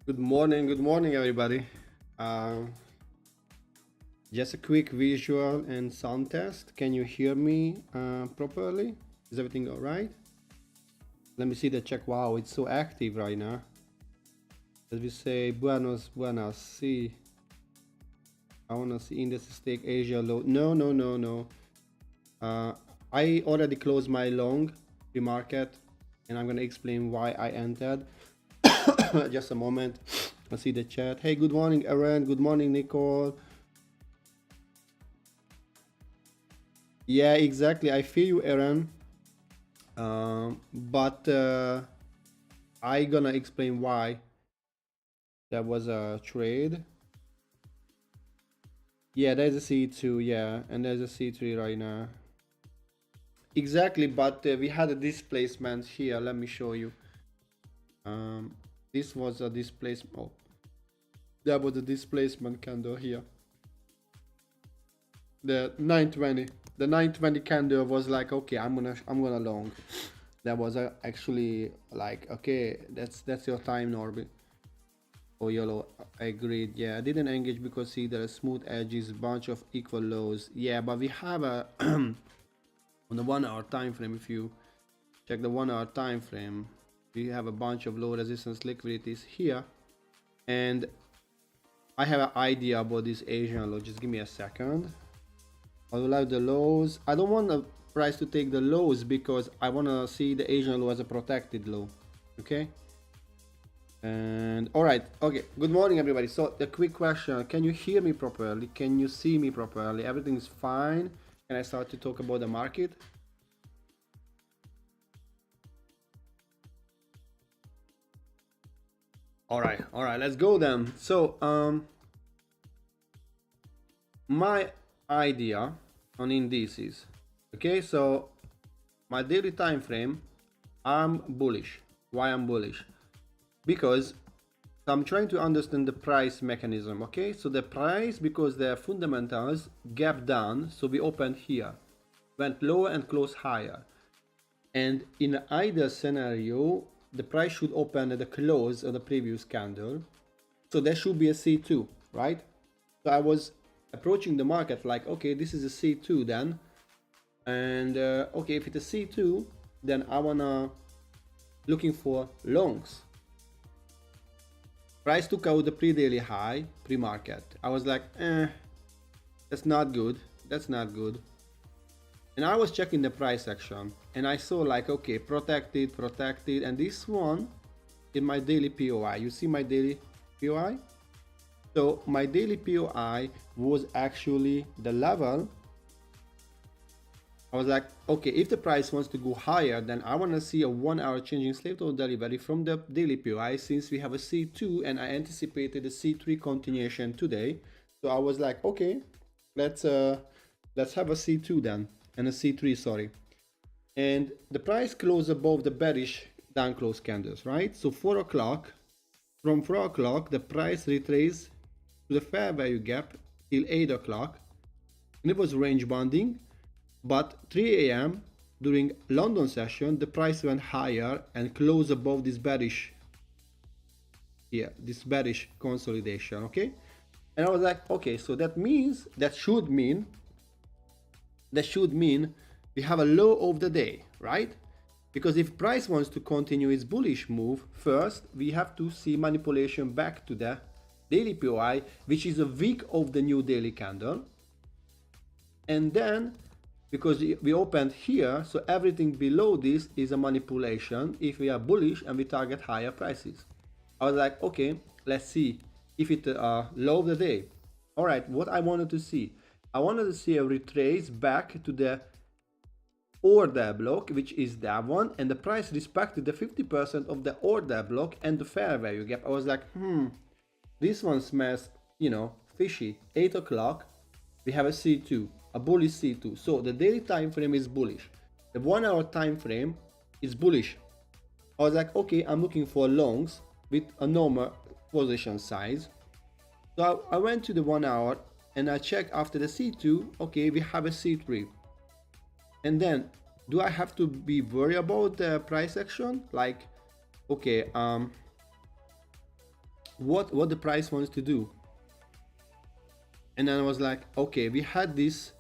Good morning, everybody. Uh, just a quick visual and sound test. Can you hear me properly? Is everything all right? Let me see the check. Wow, it's so active right now. As we say, buenos, buenas. See, I wanna see indices take Asia low. No, no, no, no. I already closed my long pre-market, and I'm gonna explain why I entered. Just a moment. I see the chat. Hey, good morning, Aaron. Good morning, Nicole. Yeah, exactly. I feel you, Aaron. But I gonna explain why that was a trade. Yeah, there's a C2, yeah, and there's a C3 right now. Exactly, but we had a displacement here. Let me show you. This was a displacement. Oh, that was a displacement candle here. The 920. The 920 candle was like, okay, I'm gonna long. That was actually like, okay, that's your time, Norbit. Oh, yellow, I agreed. Yeah, I didn't engage because see there are smooth edges, bunch of equal lows. Yeah, but we have a on the 1 hour time frame. If you check the 1 hour time frame, we have a bunch of low resistance liquidities here, and I have an idea about this Asian low. Just give me a second. I will have the lows. I don't want the price to take the lows because I want to see the Asian low as a protected low. Okay. And all right, okay, good morning everybody. So the quick question, can you hear me properly? Can you see me properly? Everything's fine. Can I start to talk about the market? All right, let's go then. So my idea on indices, okay, so my daily time frame, I'm bullish. Why I'm bullish? Because I'm trying to understand the price mechanism. Okay, so the price, because the fundamentals gap down, so we opened here, went lower and closed higher, and in either scenario the price should open at the close of the previous candle, so there should be a C2, right? So I was approaching the market like, okay, this is a C2 then, and okay, if it's a C2, then I wanna looking for longs. Price took out the pre-daily high, pre-market. I was like, that's not good. That's not good. And I was checking the price action, and I saw like, okay, protected, and this one in my daily POI. You see my daily POI? So my daily POI was actually the level. I was like, okay, if the price wants to go higher, then I want to see a 1 hour changing slave total delivery from the daily POI, since we have a C2 and I anticipated a C3 continuation today. So I was like, okay, let's have a C2 then, and a C3, sorry. And the price closed above the bearish down close candles, right? So 4 o'clock, from 4 o'clock, the price retraced to the fair value gap till 8 o'clock, and it was range bonding. But 3 a.m. during London session, the price went higher and closed above this bearish here, this bearish consolidation, okay? And I was like, okay, so that should mean we have a low of the day, right? Because if price wants to continue its bullish move, first we have to see manipulation back to the daily POI, which is a week of the new daily candle. And then, because we opened here, so everything below this is a manipulation if we are bullish and we target higher prices. I was like, okay, let's see if it low of the day. All right, what I wanted to see, I wanted to see a retrace back to the order block, which is that one, and the price respected the 50% of the order block and the fair value gap. I was like, this one smells, fishy. 8 o'clock, we have a C2, a bullish C2. So the daily time frame is bullish. The 1 hour time frame is bullish. I was like, okay, I'm looking for longs with a normal position size. So I went to the 1 hour and I checked after the C2, okay, we have a C3. And then, do I have to be worried about the price action? Like, okay, what the price wants to do. And then I was like, okay, we had this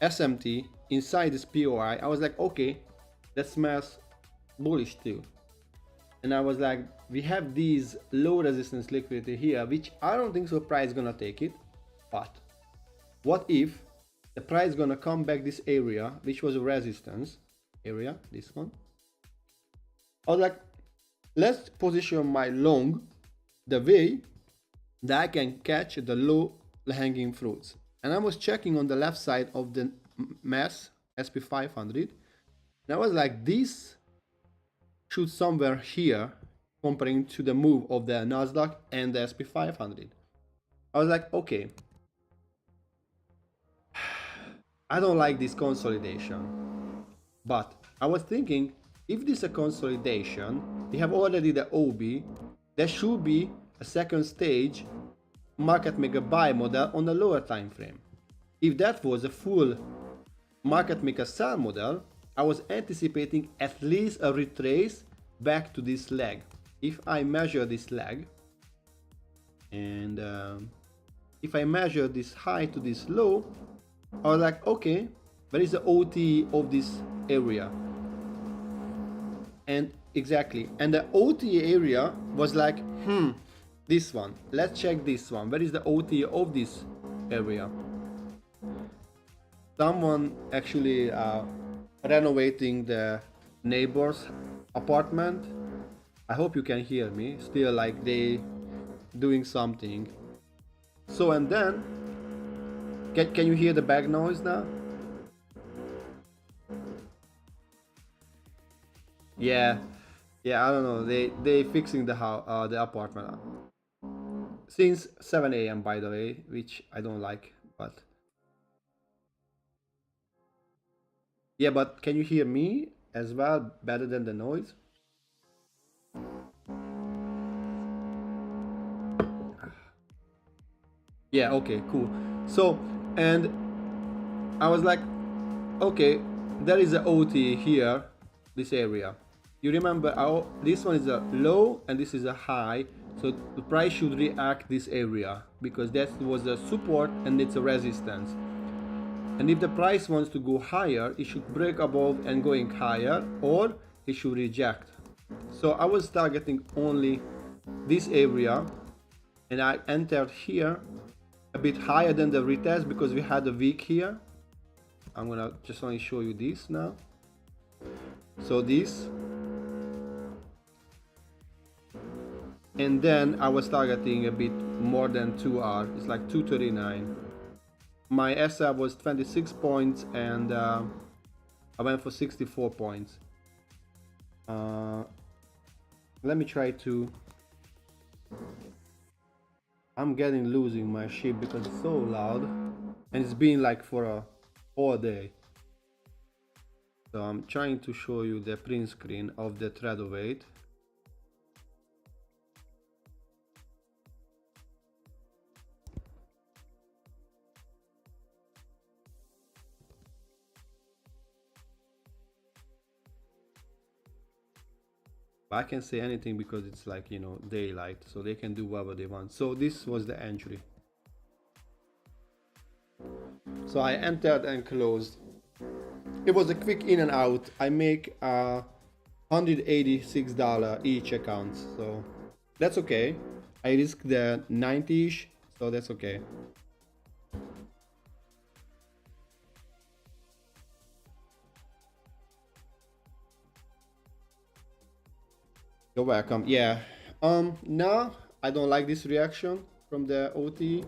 SMT inside this POI. I was like, okay, that smells bullish too. And I was like, we have these low resistance liquidity here, which I don't think so price gonna take it. But what if the price gonna come back this area, which was a resistance area, this one. I was like, let's position my long the way that I can catch the low hanging fruits. And I was checking on the left side of the mass SP500, and I was like, this should somewhere here comparing to the move of the Nasdaq and the SP500. I was like, okay, I don't like this consolidation, but I was thinking, if this is a consolidation, we have already the OB, there should be a second stage market maker buy model on the lower time frame. If that was a full market maker sell model, I was anticipating at least a retrace back to this leg. If I measure this leg, and if I measure this high to this low, I was like, okay, where is the OT of this area? And exactly, and the OT area was like, this one. Let's check this one. Where is the OT of this area? Someone actually renovating the neighbor's apartment. I hope you can hear me. Still, like, they doing something. So, and then can you hear the back noise now? Yeah, I don't know. They fixing the house, the apartment since 7 a.m. by the way, which I don't like, but yeah. But can you hear me as well better than the noise? Yeah, okay, cool. So, and I was like, okay, there is a OT here, this area. You remember how this one is a low and this is a high, so the price should react this area because that was a support and it's a resistance. And if the price wants to go higher, it should break above and going higher, or it should reject. So I was targeting only this area, and I entered here a bit higher than the retest because we had a week here. I'm gonna just only show you this now. So this, and then I was targeting a bit more than 2 hours. It's like 239. My SR was 26 points, and I went for 64 points. Let me try to. I'm losing my ship because it's so loud, and it's been like for a whole day. So I'm trying to show you the print screen of the trader weight. I can say anything because it's like, you know, daylight, so they can do whatever they want. So this was the entry. So I entered and closed. It was a quick in and out. I make $186 each account, so that's okay. I risk the 90-ish, so that's okay. You're welcome. Yeah. Now I don't like this reaction from the OT,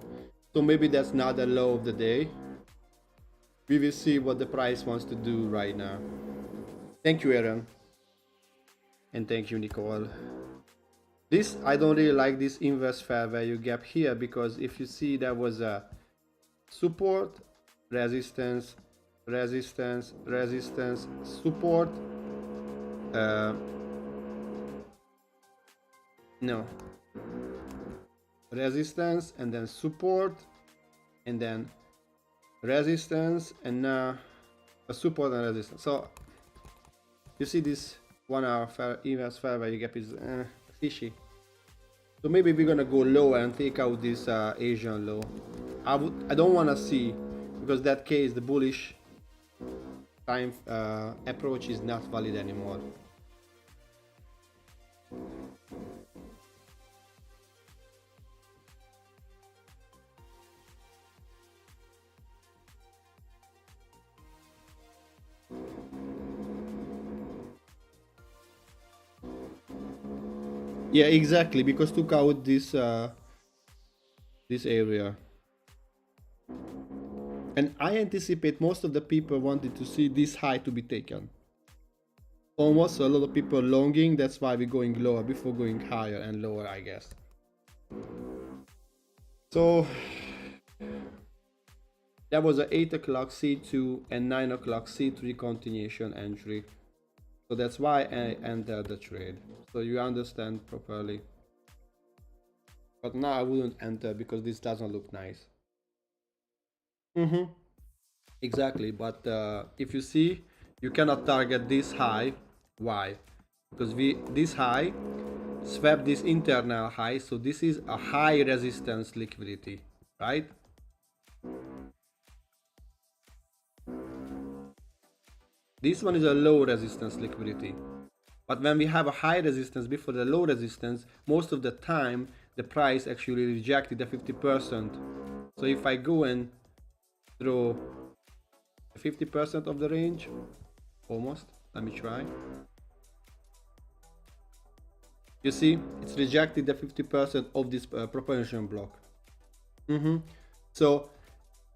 so maybe that's not the low of the day. We will see what the price wants to do right now. Thank you, Aaron, and thank you, Nicole. This, I don't really like this inverse fair value gap here, because if you see, there was a support, resistance, resistance, resistance, support, no, resistance, and then support, and then resistance, and now a support and resistance. So you see this 1 hour inverse fair value gap is fishy. So maybe we're gonna go lower and take out this Asian low. I don't want to see, because that case the bullish time approach is not valid anymore. Yeah, exactly, because took out this area. And I anticipate most of the people wanted to see this high to be taken. Almost a lot of people longing, that's why we're going lower before going higher and lower, I guess. So that was a 8 o'clock C2 and 9 o'clock C3 continuation entry. So that's why I entered the trade. So you understand properly. But now I wouldn't enter because this doesn't look nice. Exactly, but if you see, you cannot target this high. Why? Because this high swept this internal high, so this is a high resistance liquidity, right? This one is a low resistance liquidity. But when we have a high resistance before the low resistance, most of the time the price actually rejected the 50%. So if I go and throw 50% of the range, almost, let me try. You see, it's rejected the 50% of this propulsion block. So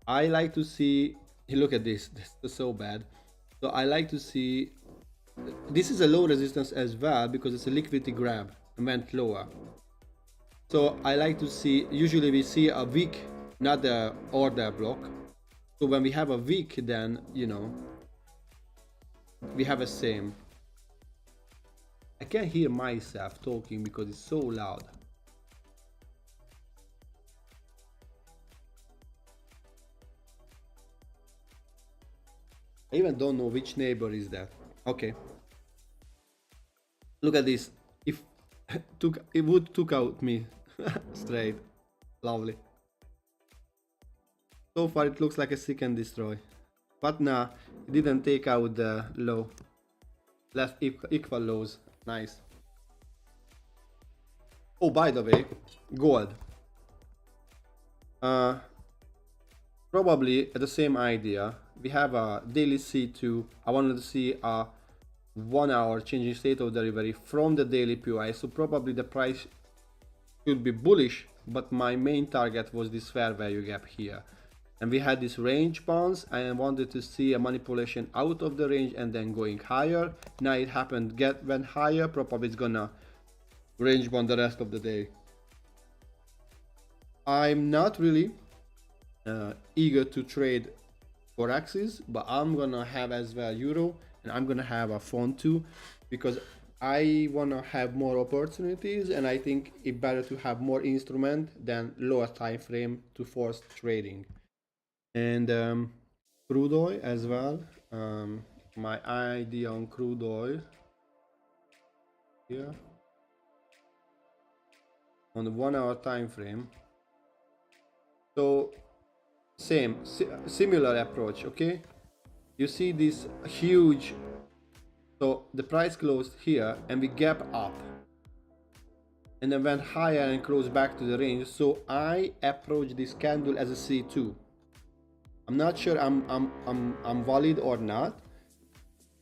I like to see, look at this is so bad. So I like to see, this is a low resistance as well because it's a liquidity grab and went lower. So I like to see, usually we see a wick, not the order block. So when we have a wick, then, you know, we have a same. I can't hear myself talking because it's so loud. I even don't know which neighbor is that. Okay. Look at this. If it would took out me straight. Lovely. So far it looks like a seek and destroy. But nah, it didn't take out the low. Left equal lows. Nice. Oh, by the way, gold. Probably the same idea. We have a daily C2. I wanted to see a 1 hour changing state of delivery from the daily POI. So probably the price should be bullish, but my main target was this fair value gap here. And we had this range bounce. I wanted to see a manipulation out of the range and then going higher. Now it happened, went higher. Probably it's gonna range bound the rest of the day. I'm not really eager to trade Forexes, but I'm gonna have as well Euro, and I'm gonna have a Font too, because I wanna have more opportunities, and I think it's better to have more instrument than lower time frame to force trading. And crude oil as well. My idea on crude oil here on the 1 hour time frame. So similar approach. Okay, you see this huge, so the price closed here and we gap up and then went higher and closed back to the range. So I approach this candle as a C2. I'm not sure I'm valid or not,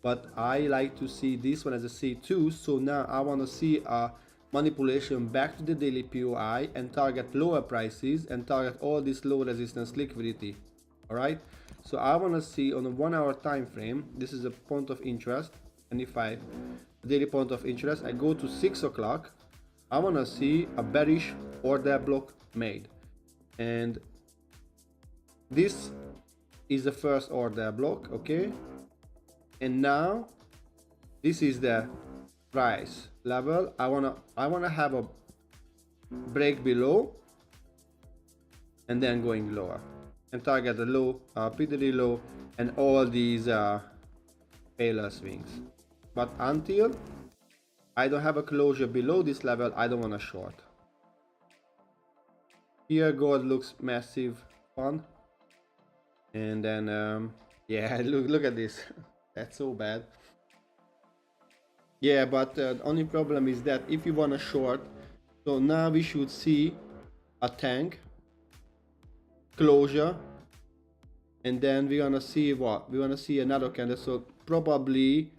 but I like to see this one as a C2. So now I want to see a manipulation back to the daily POI and target lower prices and target all this low resistance liquidity. All right, so I want to see on a 1 hour time frame, this is a point of interest, and if I daily point of interest, I go to 6 o'clock, I want to see a bearish order block made, and this is the first order block. Okay, and now this is the price level. I wanna have a break below and then going lower and target the low, pretty low, and all these paler swings. But until I don't have a closure below this level, I don't want to short. Here gold looks massive fun. And then yeah, look at this. That's so bad. Yeah, but the only problem is that if you want to short, so now we should see a tank closure, and then we're gonna see what? We're gonna see another candle, so probably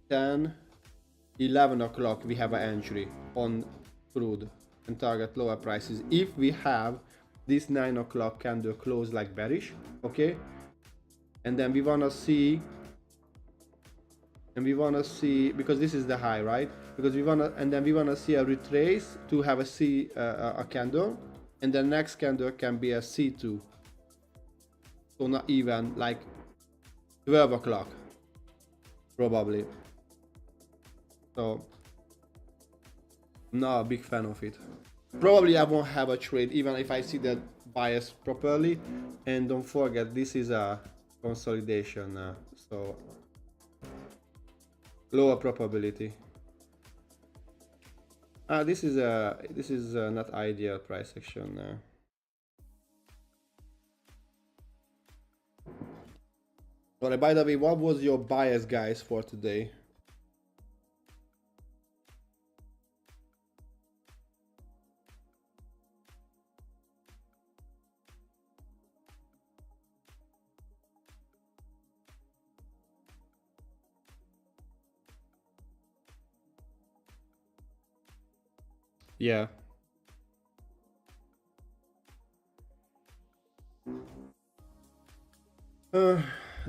10, 11 o'clock we have an entry on crude and target lower prices if we have this 9 o'clock candle close like bearish, okay? And then we wanna see, because this is the high, right? Because we wanna see a retrace to have a candle, and the next candle can be a C2. So not even like 12 o'clock probably. So not a big fan of it. Probably I won't have a trade even if I see that bias properly. And don't forget, this is a consolidation, so lower probability. This is not ideal price action. Alright, by the way, what was your bias, guys, for today? Yeah.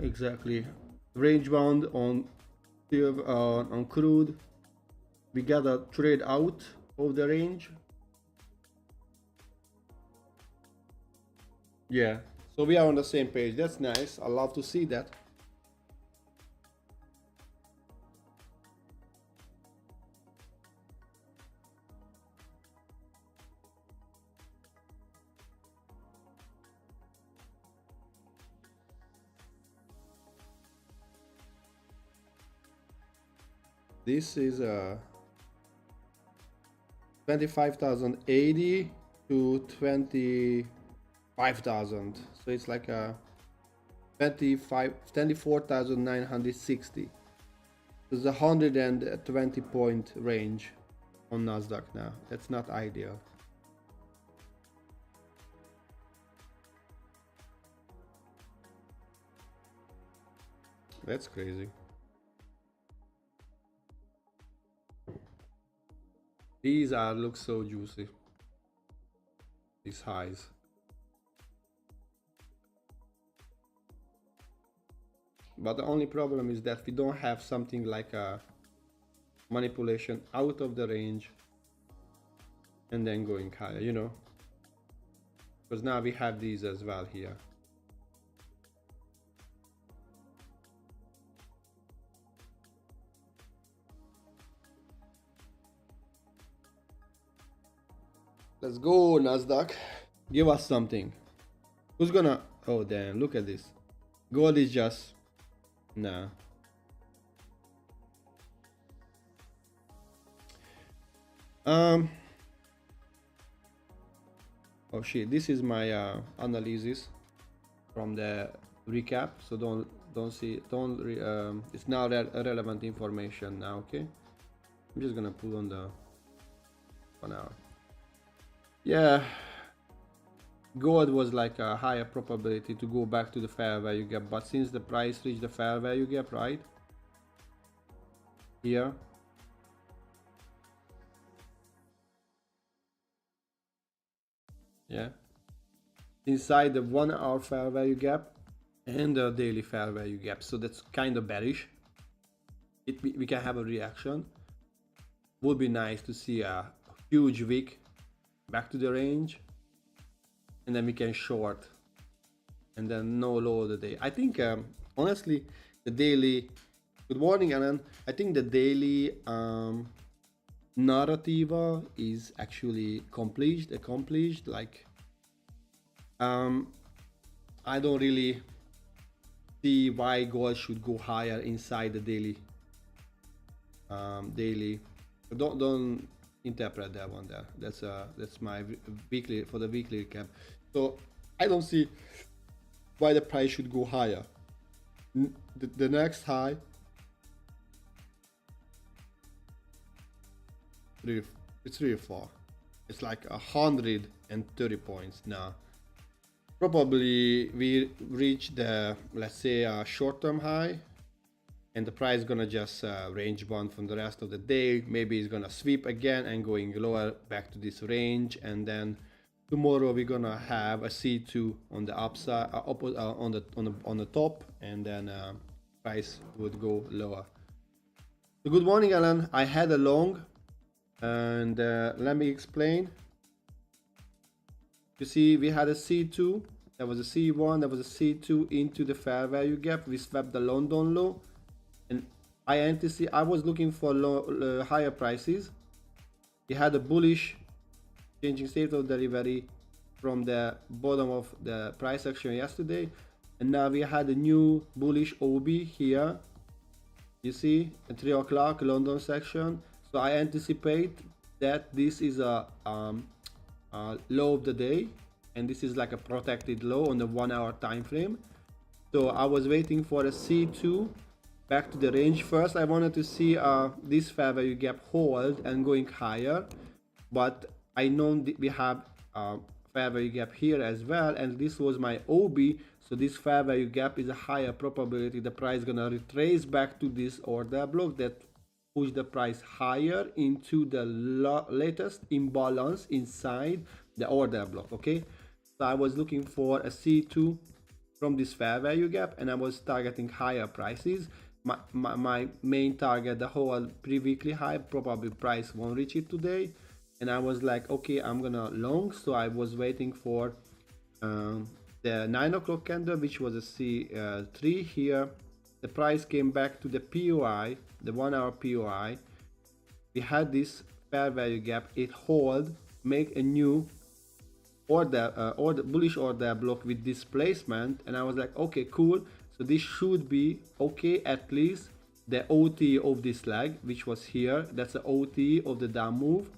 Exactly. Range bound on crude. We got a trade out of the range. Yeah. So we are on the same page. That's nice. I love to see that. This is 25,080 to 25,000. So it's like a 24,960. There's a 120 point range on Nasdaq now. That's not ideal. That's crazy. These look so juicy. These highs. But the only problem is that we don't have something like a manipulation out of the range and then going higher, you know? Because now we have these as well here. Let's go, Nasdaq. Give us something. Who's gonna... Oh, damn. Look at this. Gold is just... Nah. Oh, shit. This is my analysis from the recap. So don't see... it's not relevant information now, okay? I'm just gonna put on the 1 hour. Yeah, gold was like a higher probability to go back to the fair value gap, but since the price reached the fair value gap, right here, yeah, inside the 1 hour fair value gap and the daily fair value gap, so that's kind of bearish. We can have a reaction. Would be nice to see a huge wick back to the range, and then we can short, and then no low of the day. I think honestly the daily, good morning Anan, I think the daily narrative is actually accomplished. Like I don't really see why gold should go higher inside the daily daily. Don't interpret that one there. That's my weekly, for the weekly recap. So I don't see why the price should go higher. The next high, it's really far. It's like 130 points now. Probably we reach the, let's say, a short-term high, and the price is gonna just range bound from the rest of the day. Maybe it's gonna sweep again and going lower back to this range, and then tomorrow we're gonna have a C2 on the upside, on the top, and then price would go lower. So good morning, Alan. I had a long, and let me explain. You see, we had a C2, there was a C1, there was a C2 into the fair value gap. We swept the London low, and I was looking for higher prices. We had a bullish changing state of delivery from the bottom of the price action yesterday, and now we had a new bullish OB here. You see, at 3 o'clock London section. So I anticipate that this is a low of the day, and this is like a protected low on the 1 hour time frame. So I was waiting for a C2 back to the range. First I wanted to see this fair value gap hold and going higher, but I know we have fair value gap here as well, and this was my OB. So this fair value gap is a higher probability the price gonna retrace back to this order block that push the price higher into the latest imbalance inside the order block. Okay, so I was looking for a C2 from this fair value gap, and I was targeting higher prices. My main target, the whole pre-weekly high, probably price won't reach it today, and I was like, okay, I'm gonna long. So I was waiting for the 9 o'clock candle, which was a C3 here. The price came back to the POI, the 1 hour POI. We had this fair value gap, it hold, make a new order bullish order block with displacement, and I was like, okay, cool. So this should be okay, at least the OT of this leg, which was here. That's the OT of the down move,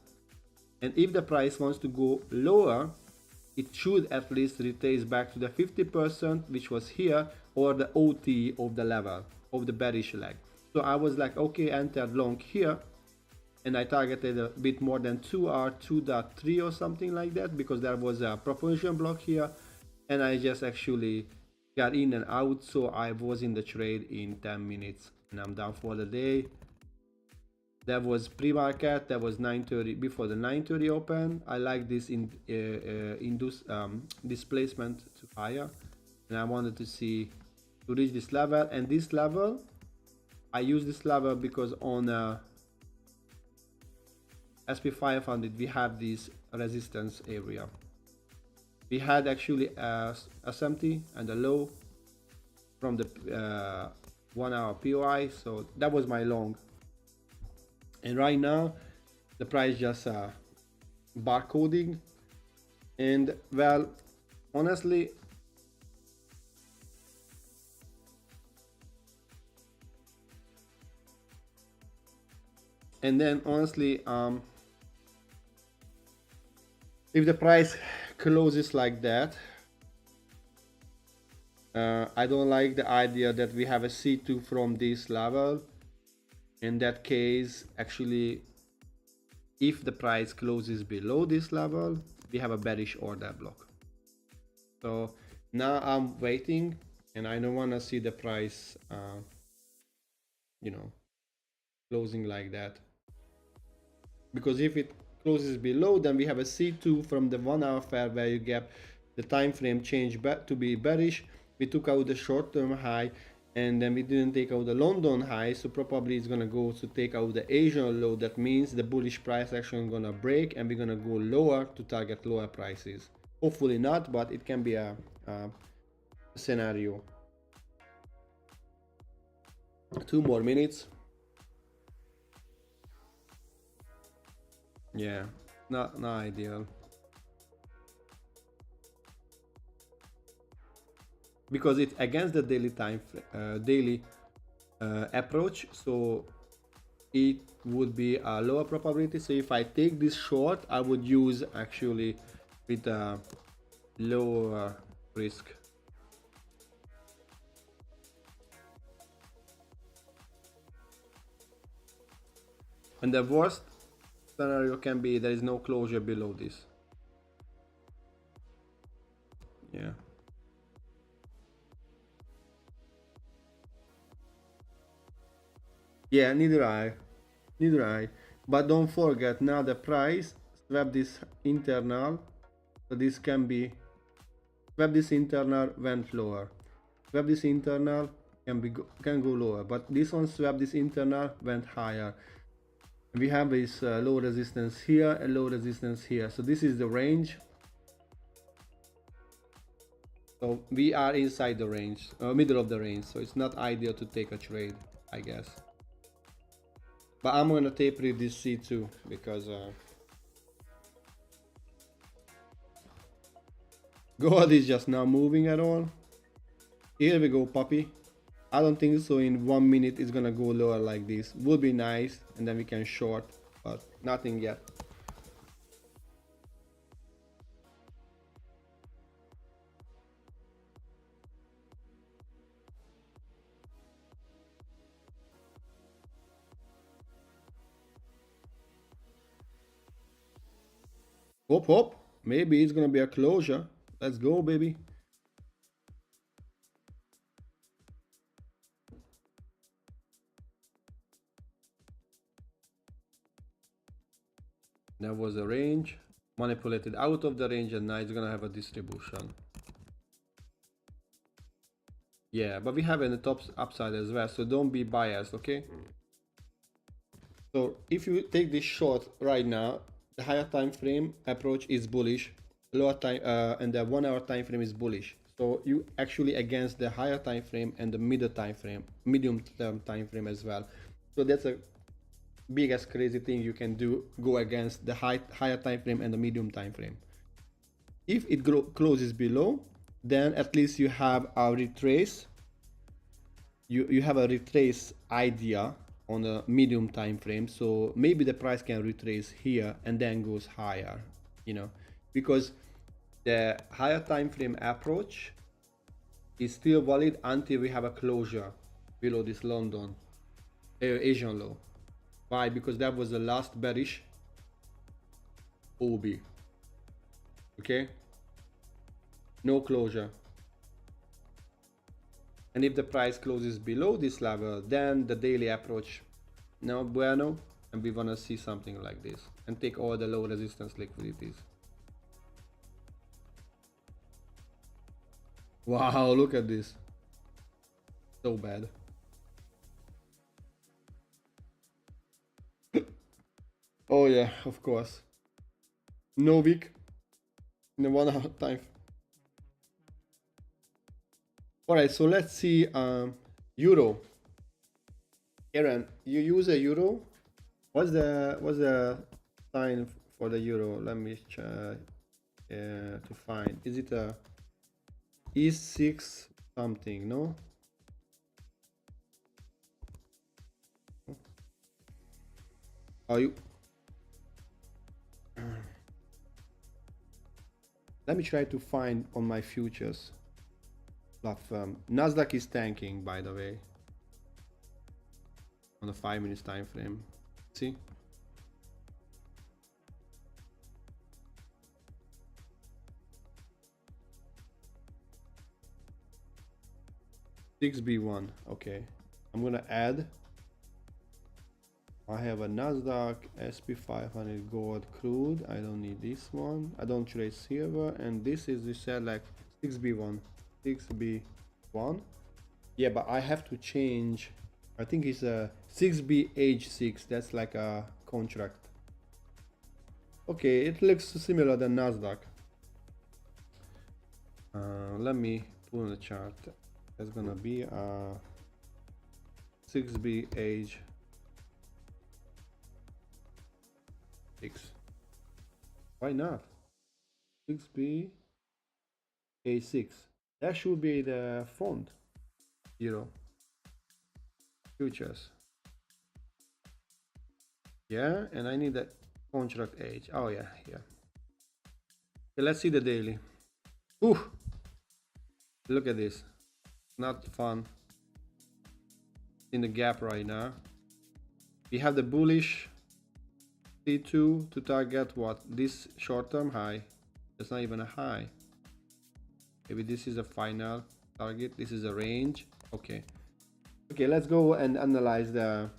and if the price wants to go lower, it should at least retrace back to the 50%, which was here, or the OT of the level of the bearish leg. So I was like, okay, entered long here, and I targeted a bit more than 2R 2.3 or something like that, because there was a propulsion block here, and I just actually got in and out. So I was in the trade in 10 minutes, and I'm done for the day. That was pre-market, that was 9:30, before the 9:30 open. I like this induce displacement to higher, and I wanted to see to reach this level, and this level, I use this level because on SP500 we have this resistance area. We had actually a SMT and a low from the 1 hour POI, so that was my long. And right now the price just barcoding, and well, honestly, if the price closes like that, I don't like the idea that we have a C2 from this level. In that case, actually, if the price closes below this level, we have a bearish order block. So now I'm waiting, and I don't want to see the price closing like that, because if it closes below, then we have a C2 from the 1 hour fair value gap. The time frame changed back to be bearish. We took out the short-term high, and then we didn't take out the London high, so probably it's gonna go to take out the Asian low. That means the bullish price action is gonna break, and we're gonna go lower to target lower prices. Hopefully not, but it can be a scenario. 2 more minutes. Yeah, not ideal, because it's against the daily approach. So it would be a lower probability. So if I take this short, I would use actually with a lower risk. And the worst scenario can be there is no closure below this. Yeah. Yeah, neither I. Neither I. But don't forget now the price, swap this internal. So this can be, swap this internal went lower. Swap this internal can go lower. But this one swap this internal went higher. We have this low resistance here and low resistance here. So this is the range. So we are inside the range, middle of the range. So it's not ideal to take a trade, I guess. But I'm gonna taper this C2 because God is just not moving at all. Here we go, puppy. I don't think so in 1 minute it's gonna go lower like this. Would be nice, and then we can short, but nothing yet. Hop, hop. Maybe it's gonna be a closure. Let's go, baby. That was a range. Manipulated out of the range, and now it's gonna have a distribution. Yeah, but we have in the top upside as well, so don't be biased, okay? So if you take this short right now, the higher time frame approach is bullish, lower time and the 1 hour time frame is bullish. So you actually against the higher time frame and the middle time frame, medium term time frame as well. So that's a biggest crazy thing you can do, go against the higher time frame and the medium time frame. If it closes below, then at least you have a retrace. You have a retrace idea on a medium time frame, so maybe the price can retrace here and then goes higher, you know, because the higher time frame approach is still valid until we have a closure below this London Asian low. Why? Because that was the last bearish OB. Okay, no closure. And if the price closes below this level, then the daily approach, no bueno, and we want to see something like this and take all the low resistance liquidities. Wow, look at this. So bad. Oh yeah, of course. No wick in the 1 hour time. Alright, so let's see euro. Aaron, you use a euro? What's the sign for the euro? Let me try to find. Is it a E6 something? No. Are you? Let me try to find on my futures platform. Nasdaq is tanking, by the way, on a 5 minutes time frame. See? $6B1. Okay, I'm gonna add. I have a Nasdaq, SP500 gold crude. I don't need this one. I don't trade silver, and this is, we said, like 6B1. 6B1. Yeah, but I have to change. I think it's a 6BH6. That's like a contract. Okay, it looks similar than Nasdaq. Let me pull the chart. That's gonna be a 6BH6. Why not? 6BH6. That should be the font. Futures. Yeah, and I need the contract age. Oh yeah, here. Okay, let's see the daily. Ooh, look at this. Not fun. In the gap right now. We have the bullish C2 to target what? This short-term high. It's not even a high. Maybe this is a final target. This is a range. Okay. Okay, let's go and analyze the.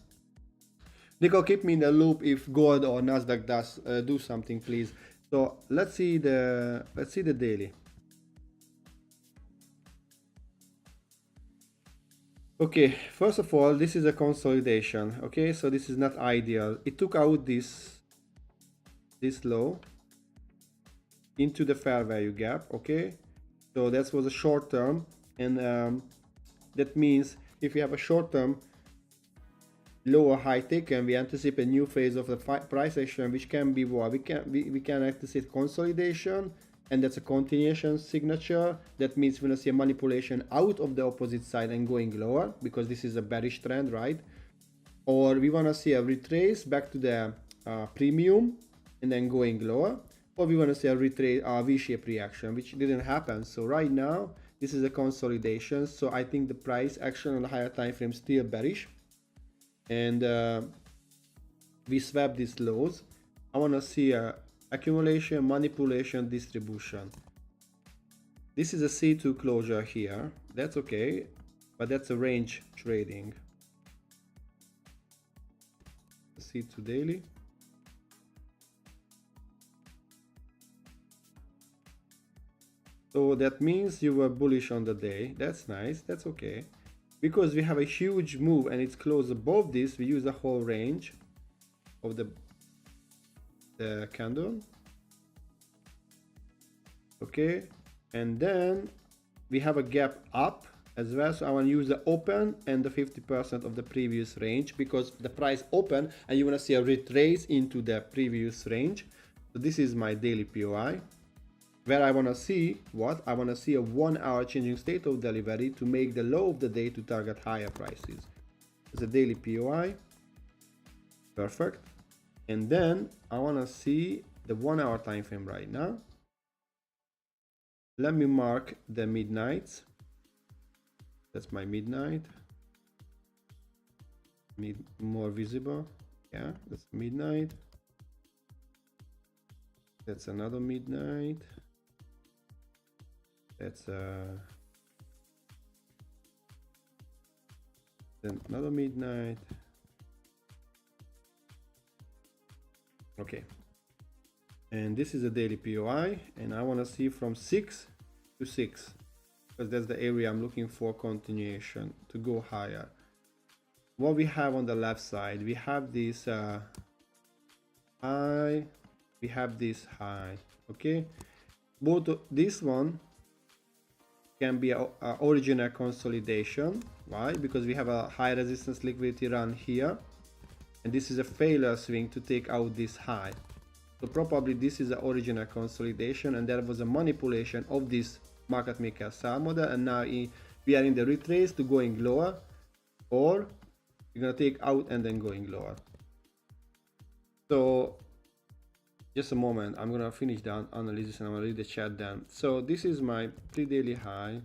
Nico, keep me in the loop if gold or Nasdaq does do something, please. So let's see the daily. Okay, first of all, this is a consolidation. Okay, so this is not ideal. It took out this low into the fair value gap. Okay, so that was a short term, and that means if you have a short term lower high taken, we anticipate a new phase of the price action, which can be what we can anticipate consolidation, and that's a continuation signature. That means we're gonna see a manipulation out of the opposite side and going lower, because this is a bearish trend, right? Or we want to see a retrace back to the premium and then going lower, or we want to see a retrace V-shaped reaction, which didn't happen. So right now this is a consolidation, so I think the price action on the higher time frame still bearish, and we swap these lows. I want to see a accumulation, manipulation, distribution. This is a C2 closure here. That's okay, but that's a range trading. C2 daily. So that means you were bullish on the day. That's nice. That's okay. Because we have a huge move and it's closed above this, we use the whole range of the candle. Okay, and then we have a gap up as well, so I want to use the open and the 50% of the previous range, because the price open and you want to see a retrace into the previous range. So this is my daily POI, where I want to see what? I want to see a 1 hour changing state of delivery to make the low of the day to target higher prices. It's a daily POI. Perfect. And then I want to see the 1 hour time frame right now. Let me mark the midnights. That's my midnight. More visible. Yeah, that's midnight. That's another midnight. That's then another midnight. Okay, and this is a daily POI, and I want to see from 6 to 6, because that's the area I'm looking for continuation to go higher. What we have on the left side, we have this high, we have this high. Okay, both this one can be a original consolidation. Why? Because we have a high resistance liquidity run here, and this is a failure swing to take out this high. So probably this is the original consolidation, and there was a manipulation of this market maker sell model, and now we are in the retrace to going lower, or we're gonna take out and then going lower. So just a moment, I'm gonna finish the analysis and I'm gonna read the chat then. So this is my pre-daily high.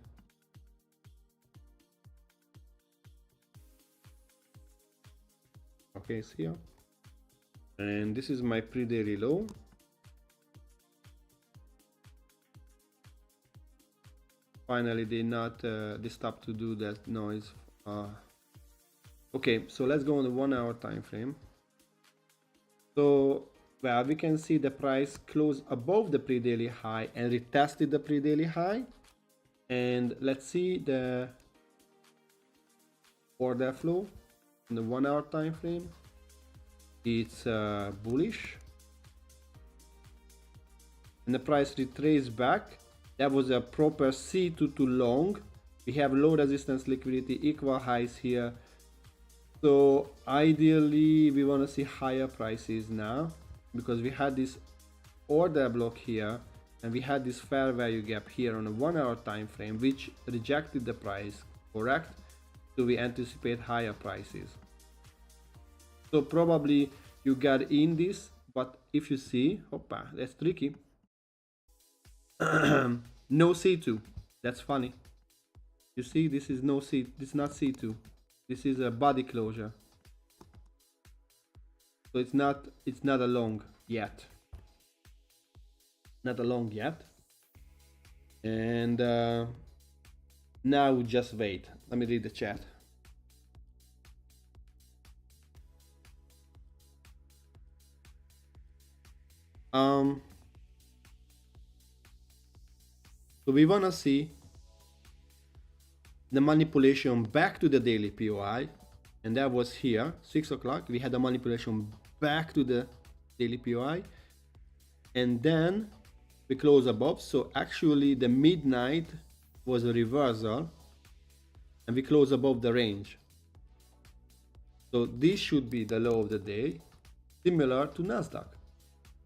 Okay, it's here. And this is my pre-daily low. Finally, they stopped to do that noise. Okay, so let's go on the 1 hour time frame. So, well, we can see the price closed above the pre-daily high and retested the pre-daily high. And let's see the order flow in the 1 hour time frame. It's bullish, and the price retraced back. That was a proper C2 to long. We have low resistance liquidity, equal highs here. So ideally we want to see higher prices now, because we had this order block here and we had this fair value gap here on a 1 hour time frame, which rejected the price, correct? So we anticipate higher prices. So probably you got in this, but if you see, hoppa, that's tricky. No C2. That's funny. You see, this is no C. This is not C2. This is a body closure. So it's not a long yet. Not a long yet. And now just wait. Let me read the chat. So we wanna see the manipulation back to the daily POI, and that was here, 6 o'clock. We had a manipulation back to the daily POI, and then we close above. So actually the midnight was a reversal, and we close above the range. So this should be the low of the day, similar to Nasdaq,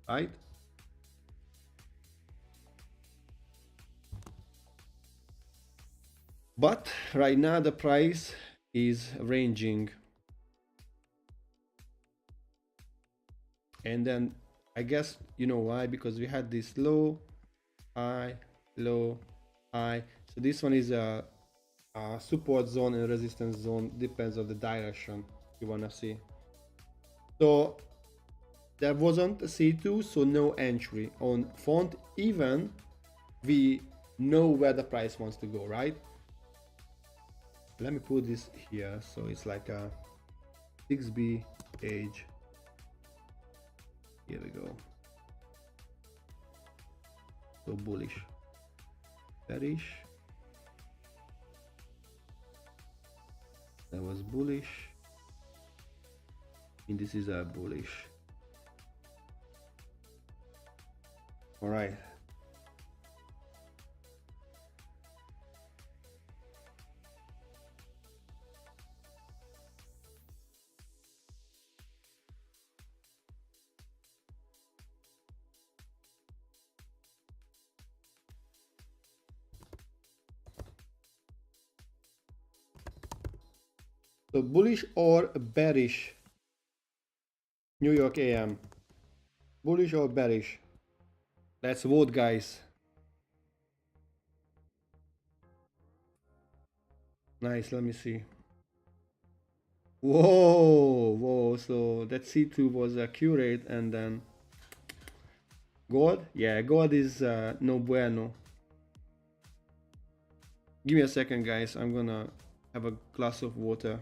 right? But right now the price is ranging, and then I guess you know why, because we had this low, high, low, high. So this one is a support zone and resistance zone, depends on the direction you want to see. So there wasn't a C2, so no entry on font, even we know where the price wants to go, right? Let me put this here, so it's like a 6B age. Here we go. So bullish, bearish. That was bullish, and this is a bullish. All right. So bullish or bearish? New York AM. Bullish or bearish? Let's vote, guys. Nice, let me see. Whoa. So that C2 was accurate, and then gold? Yeah, gold is no bueno. Give me a second, guys. I'm gonna have a glass of water.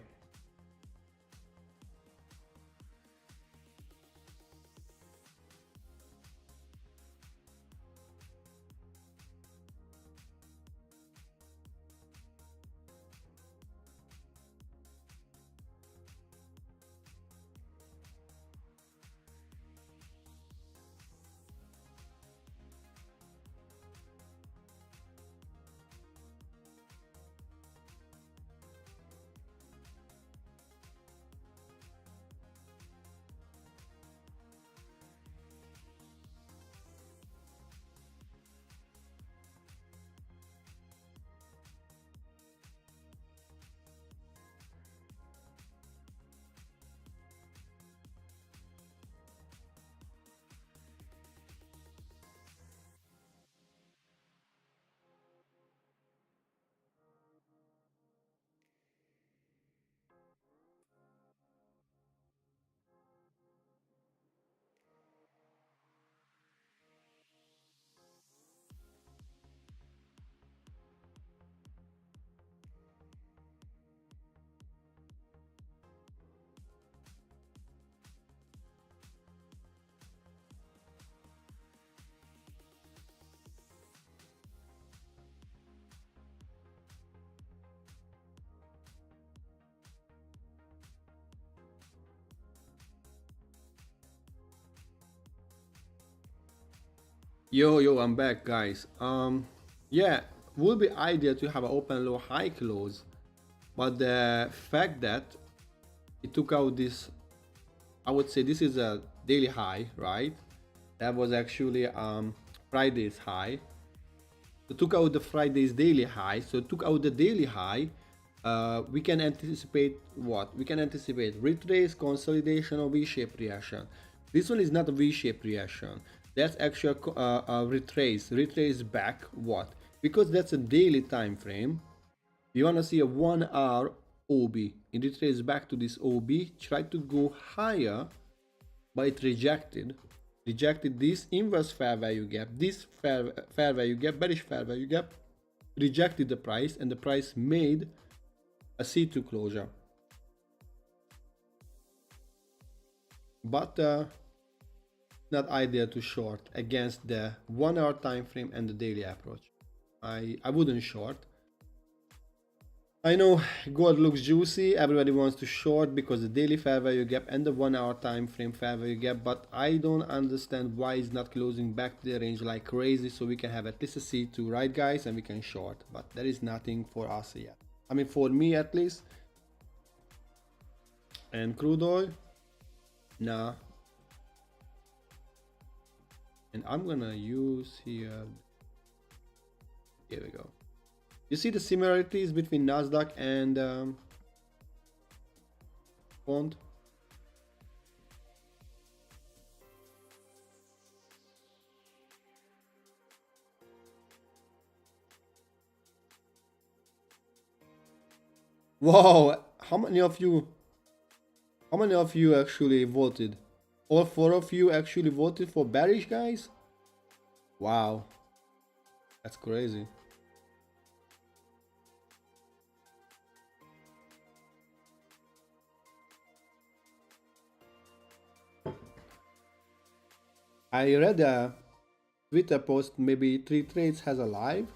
Yo, I'm back, guys. Yeah, would be ideal to have an open low high close, but the fact that it took out this, I would say this is a daily high, right? That was actually Friday's high. It took out the Friday's daily high, so it took out the daily high, we can anticipate what? We can anticipate retrace, consolidation, or V-shaped reaction. This one is not a V-shaped reaction. That's actually a retrace. Retrace back what? Because that's a daily time frame. You want to see a 1 hour OB. It retraces back to this OB. Try to go higher, but it rejected. Rejected this inverse fair value gap, this fair value gap, bearish fair value gap, rejected the price, and the price made a C2 closure. But not ideal to short against the 1 hour time frame and the daily approach. I wouldn't short. I know gold looks juicy, everybody wants to short because the daily fair value gap and the 1 hour time frame fair value gap, but I don't understand why it's not closing back to the range like crazy, so we can have at least a C2, right guys, and we can short, but there is nothing for us yet. I mean, for me at least. And crude oil, nah. And I'm gonna use here we go. You see the similarities between Nasdaq and Bond? Wow, how many of you actually voted? All 4 of you actually voted for bearish, guys? Wow, that's crazy. I read a Twitter post, maybe 3 Trades has a live.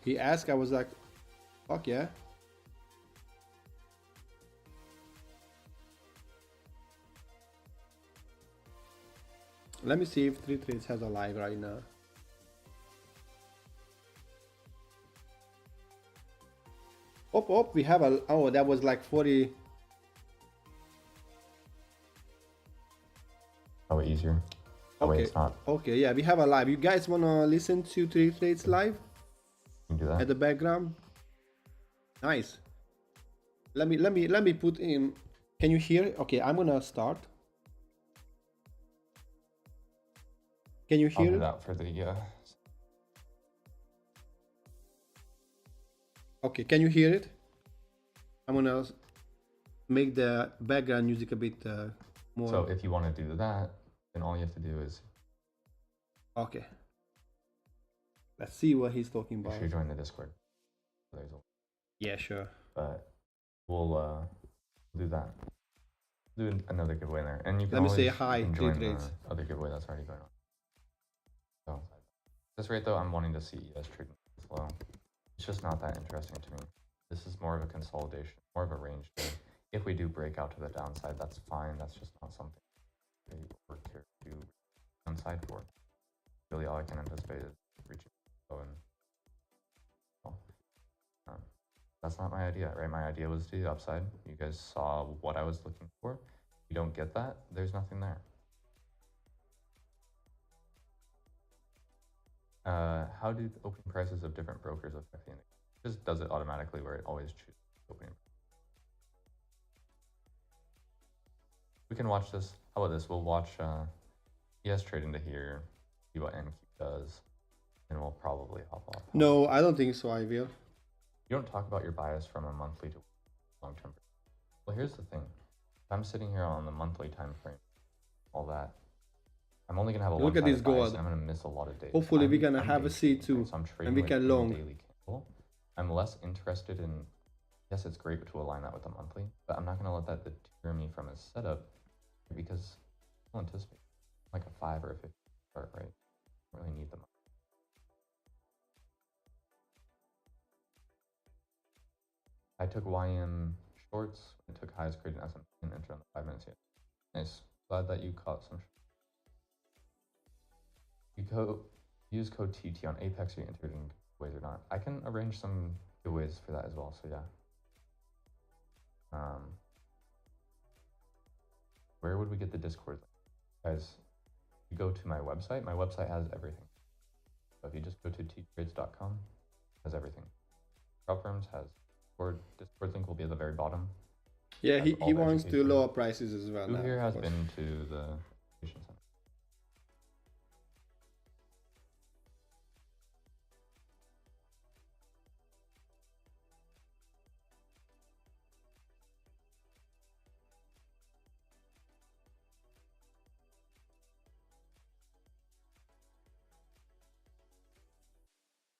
He asked, I was like, fuck yeah. Let me see if 3 Trades has a live right now. Oh, we have a, oh, that was like 40. Oh, easier. Oh, okay. Wait, it's not. Okay, yeah, we have a live. You guys wanna listen to 3 Trades live? You can do that. At the background. Nice. Let me put in. Can you hear? Okay, I'm gonna start. Can you hear? I'll do that for the. Okay, can you hear it? I'm gonna make the background music a bit more. So if you want to do that, then all you have to do is. Okay. Let's see what he's talking about. Make sure you join the Discord. Yeah, sure. But we'll do that. Do another giveaway there, and you can. Let me always, say hi. You can join the other giveaway that's already going on. So, at this rate though, I'm wanting to see ES trading flow. It's just not that interesting to me. This is more of a consolidation, more of a range trade. If we do break out to the downside, that's fine. That's just not something we work here to downside for. Really, all I can anticipate is reaching low and that's not my idea, right? My idea was the upside. You guys saw what I was looking for. If you don't get that, there's nothing there. How do opening prices of different brokers affect the index? It just does it automatically where it always chooses opening. We can watch this. How about this? We'll watch ES trade into here, see what NQ does, and we'll probably hop off. No, I don't think so, I will. You don't talk about your bias from a monthly to long-term. Well, here's the thing. If I'm sitting here on the monthly time frame, all that, I'm only gonna have a look at this gold. I'm gonna miss a lot of days. Hopefully, we're gonna have a C2, so and we can long. Daily candle. I'm less interested in. Yes, it's great to align that with the monthly, but I'm not gonna let that deter me from a setup because I'll anticipate like a 5 or a 50 start, right? I don't really need them. I took YM shorts. I took highest grade in S&P and entered on the 5 minutes here. Nice. Glad that you caught some. You use code TT on Apex. Or you entered in giveaways or not? I can arrange some giveaways for that as well. So yeah. Where would we get the Discord? Guys, you go to my website. My website has everything. So if you just go to ttrades.com, it has everything. Firms has Discord link will be at the very bottom. Yeah, Has he all the wants to education. lower prices as well. Who now, here of has course. been to the education center?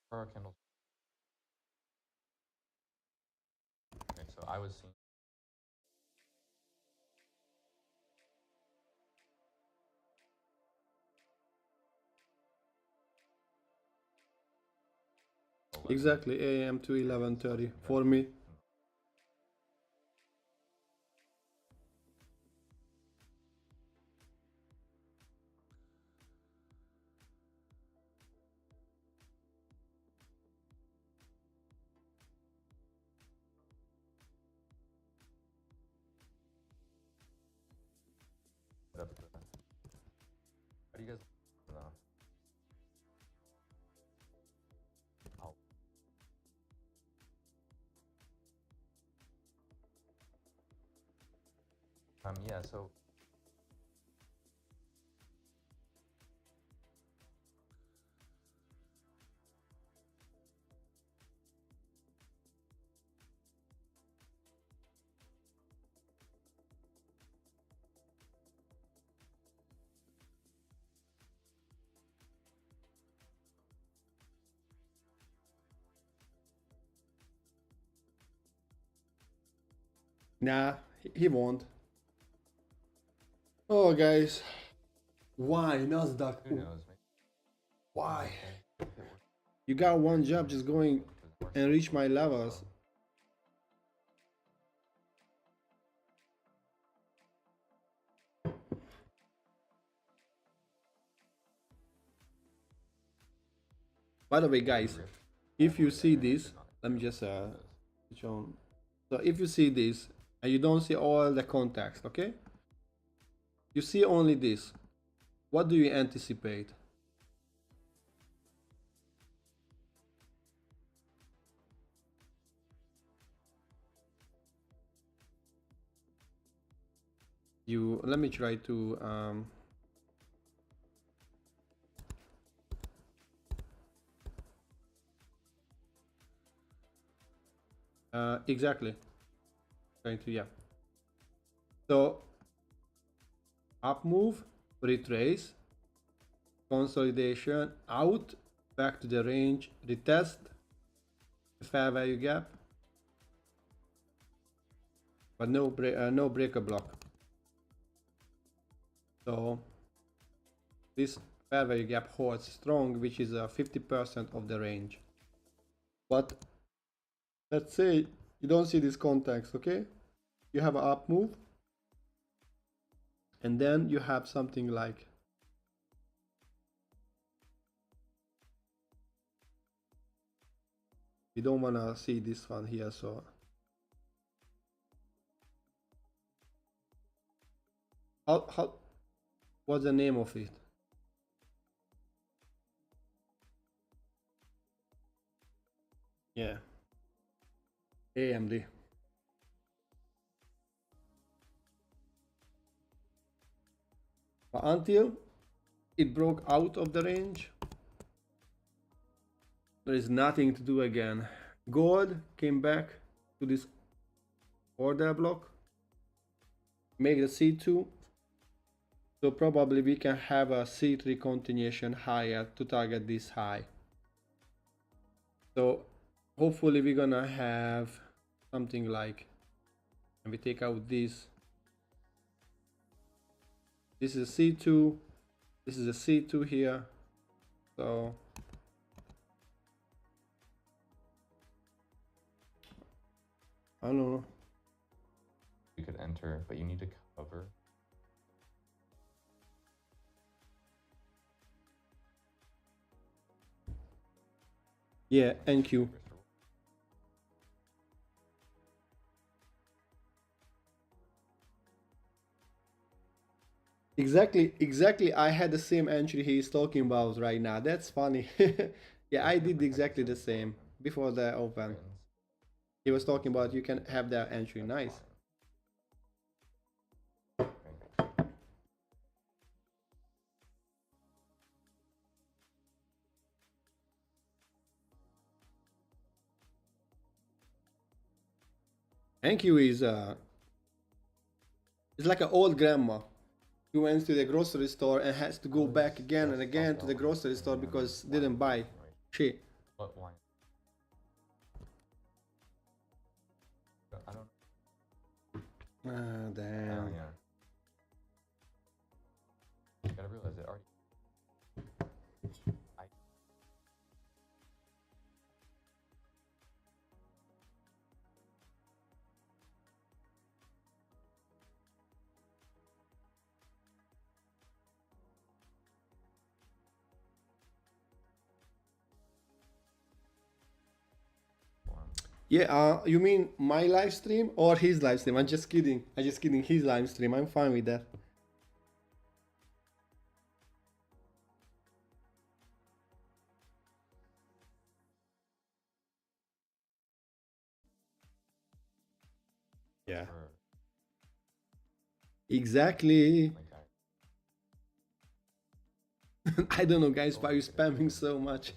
Where are our candles? Okay, so I was seeing. Exactly, AM to 11:30 for me. How do you guys know? Oh. Yeah, so Nah, he won't. Oh, guys. Why Nasdaq? who knows? Maybe Why? it works. You got one job just going and reach my levels. By the way, guys, if you see this, let me just switch on. So if you see this and you don't see all the context, okay? You see only this. What do you anticipate? Let me try to exactly. Trying to, yeah. So up move, retrace, consolidation, out, back to the range, retest, fair value gap, but no breaker block. So this fair value gap holds strong, which is 50% of the range. But let's say you don't see this context, okay? You have an up move, and then you have something like we don't want to see this one here, so how what's the name of it? Yeah, AMD. But until it broke out of the range, there is nothing to do again. Gold came back to this order block, make the C2, so probably we can have a C3 continuation higher to target this high. So hopefully we're gonna have something like, and we take out this is a C2, this is a C2 here, so I don't know. You could enter, but you need to cover. Yeah, NQ. Exactly. I had the same entry he's talking about right now. That's funny. Yeah, I did exactly the same before the open. He was talking about you can have that entry. Nice. Thank you is it's like an old grandma who went to the grocery store and has to go back again and again to the grocery store because didn't buy shit. What wine? I don't. Ah, damn. Oh, yeah. You gotta realize it already. Yeah, you mean my live stream or his live stream? I'm just kidding. I'm just kidding. His live stream. I'm fine with that. Yeah. Exactly. I don't know, guys, why are you spamming so much?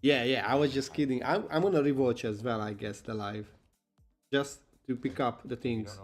Yeah, I was just kidding. I'm gonna rewatch as well, I guess, the live. Just to pick up the things.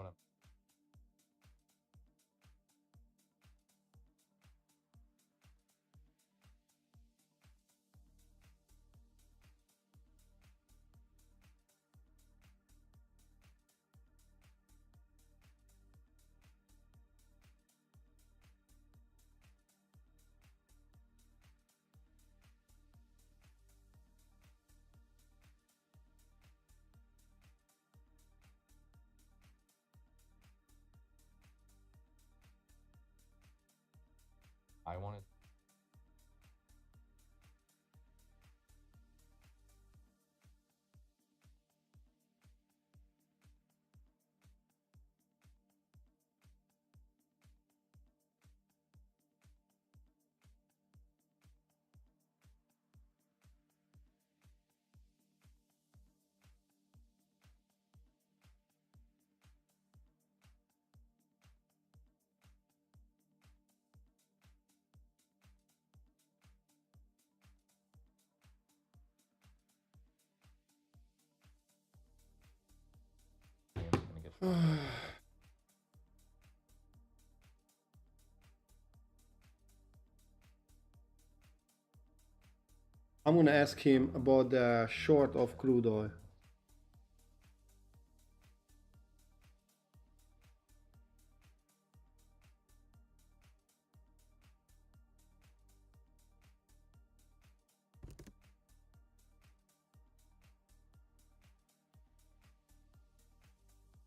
I wanted. I'm gonna ask him about the short of crude oil.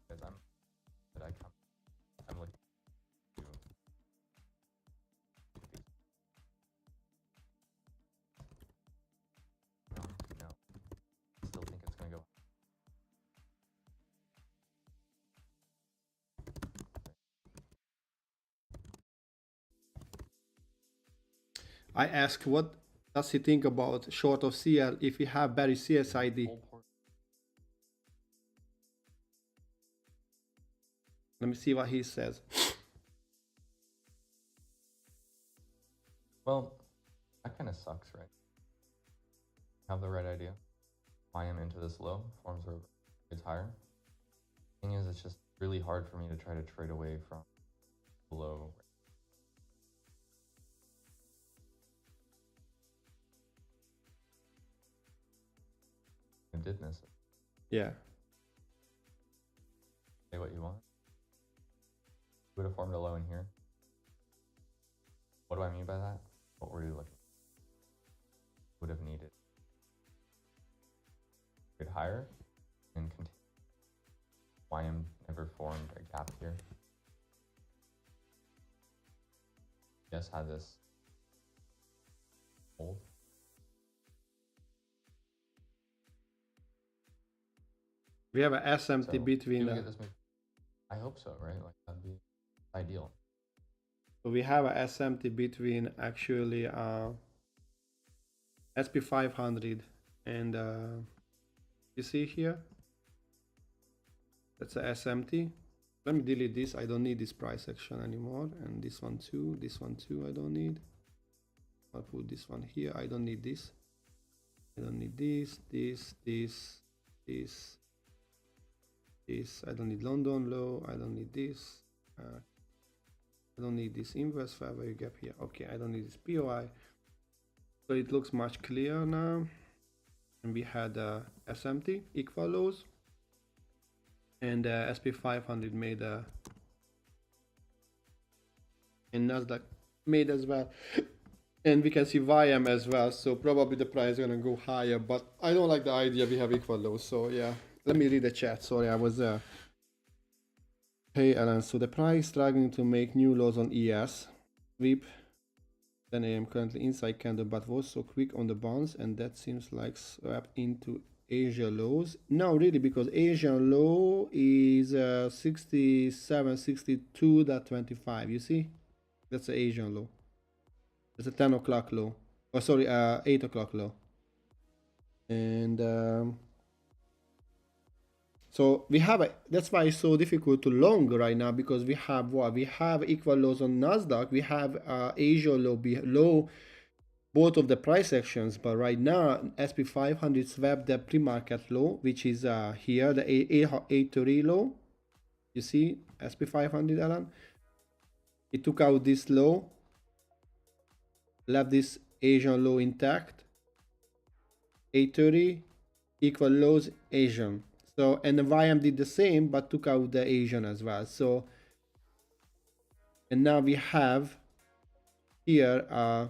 Because I'm looking to. No. Still think it's gonna go. I asked what does he think about short of CL if we have Barry CSID. Let me see what he says. Well, that kind of sucks, right? Have the right idea. I am into this low, forms are it's higher. Thing is, it's just really hard for me to try to trade away from low. I did miss it. Yeah. Say what you want. Would have formed a low in here. What do I mean by that? What were you looking? Would have needed a bit higher and continue. YM never formed a gap here. Yes, had this hold. We have an SMT So, between do we get this move? I hope so, right? Like that'd be ideal. So we have a SMT between actually SP 500 and you see here, that's a SMT. Let me delete this. I don't need this price action anymore, and this one too, I don't need. I'll put this one here. I don't need this. I don't need this. I don't need London low. I don't need this. I don't need this inverse fair value gap here. Okay, I don't need this POI. So it looks much clearer now. And we had SMT equal lows, and SP 500 made and Nasdaq made as well. And we can see YM as well, so probably the price is gonna go higher, but I don't like the idea we have equal lows. So yeah, let me read the chat. Sorry, I was Hey Alan, so the price struggling to make new lows on ES. Sweep 10 a.m. currently inside candle, but was so quick on the bounce, and that seems like swept into Asia lows. No, really, because Asian low is 67.62.25. You see, that's the Asian low. That's a 10 o'clock low. Oh, sorry, 8 o'clock low. And so we have that's why it's so difficult to long right now, because we have what? We have equal lows on Nasdaq. We have Asia low below both of the price actions, but right now SP 500 swept the pre-market low, which is here, the 830 low. You see SP 500, Alan? It took out this low, left this Asian low intact. 830 equal lows Asian. So, and the YM did the same, but took out the Asian as well. So, and now we have here a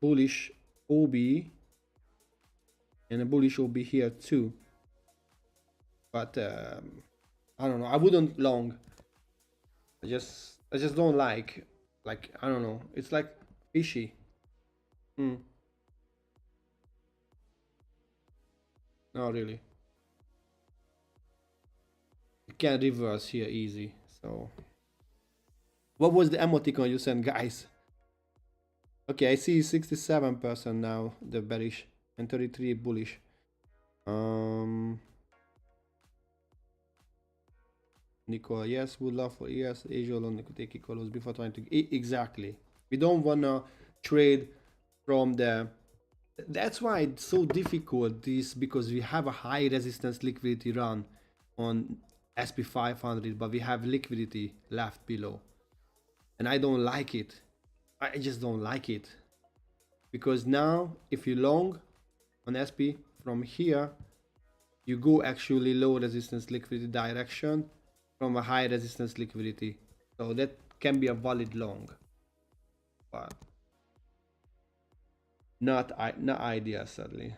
bullish OB and a bullish OB here too. But I don't know. I wouldn't long. I just don't like I don't know. It's like fishy. Not really. You can reverse here easy. So what was the emoticon you sent, guys? Okay, I see 67% now, the bearish, and 33 bullish. Nicole, yes, would love for yes, Asia alone could take equals before trying to exactly. We don't wanna trade from the. That's why it's so difficult. This because we have a high resistance liquidity run on SP 500, but we have liquidity left below, and I don't like it. I just don't like it, because now if you long on SP from here, you go actually low resistance liquidity direction from a high resistance liquidity, so that can be a valid long, but not ideal sadly.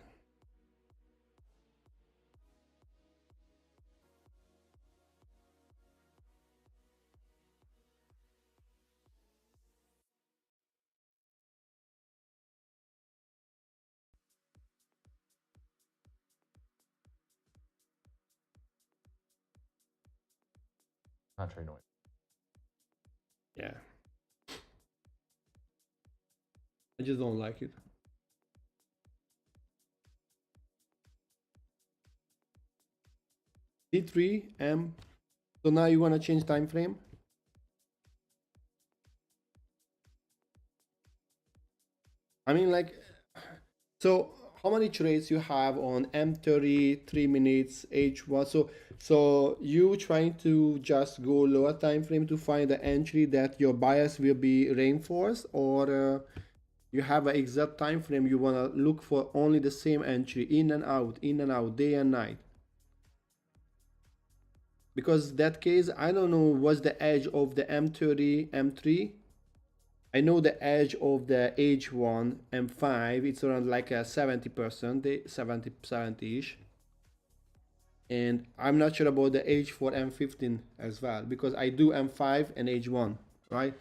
Not trading away. Yeah, I just don't like it. T3M. So now you want to change time frame? I mean, like, so how many trades you have on M30, 3 minutes, H1? So you trying to just go lower time frame to find the entry that your bias will be reinforced, or you have an exact time frame you want to look for only the same entry in and out, day and night? Because that case, I don't know what's the edge of the M30, M3. I know the edge of the H1 M5, it's around like a 70%, 70-ish. And I'm not sure about the H4 M15 as well, because I do M5 and H1, right?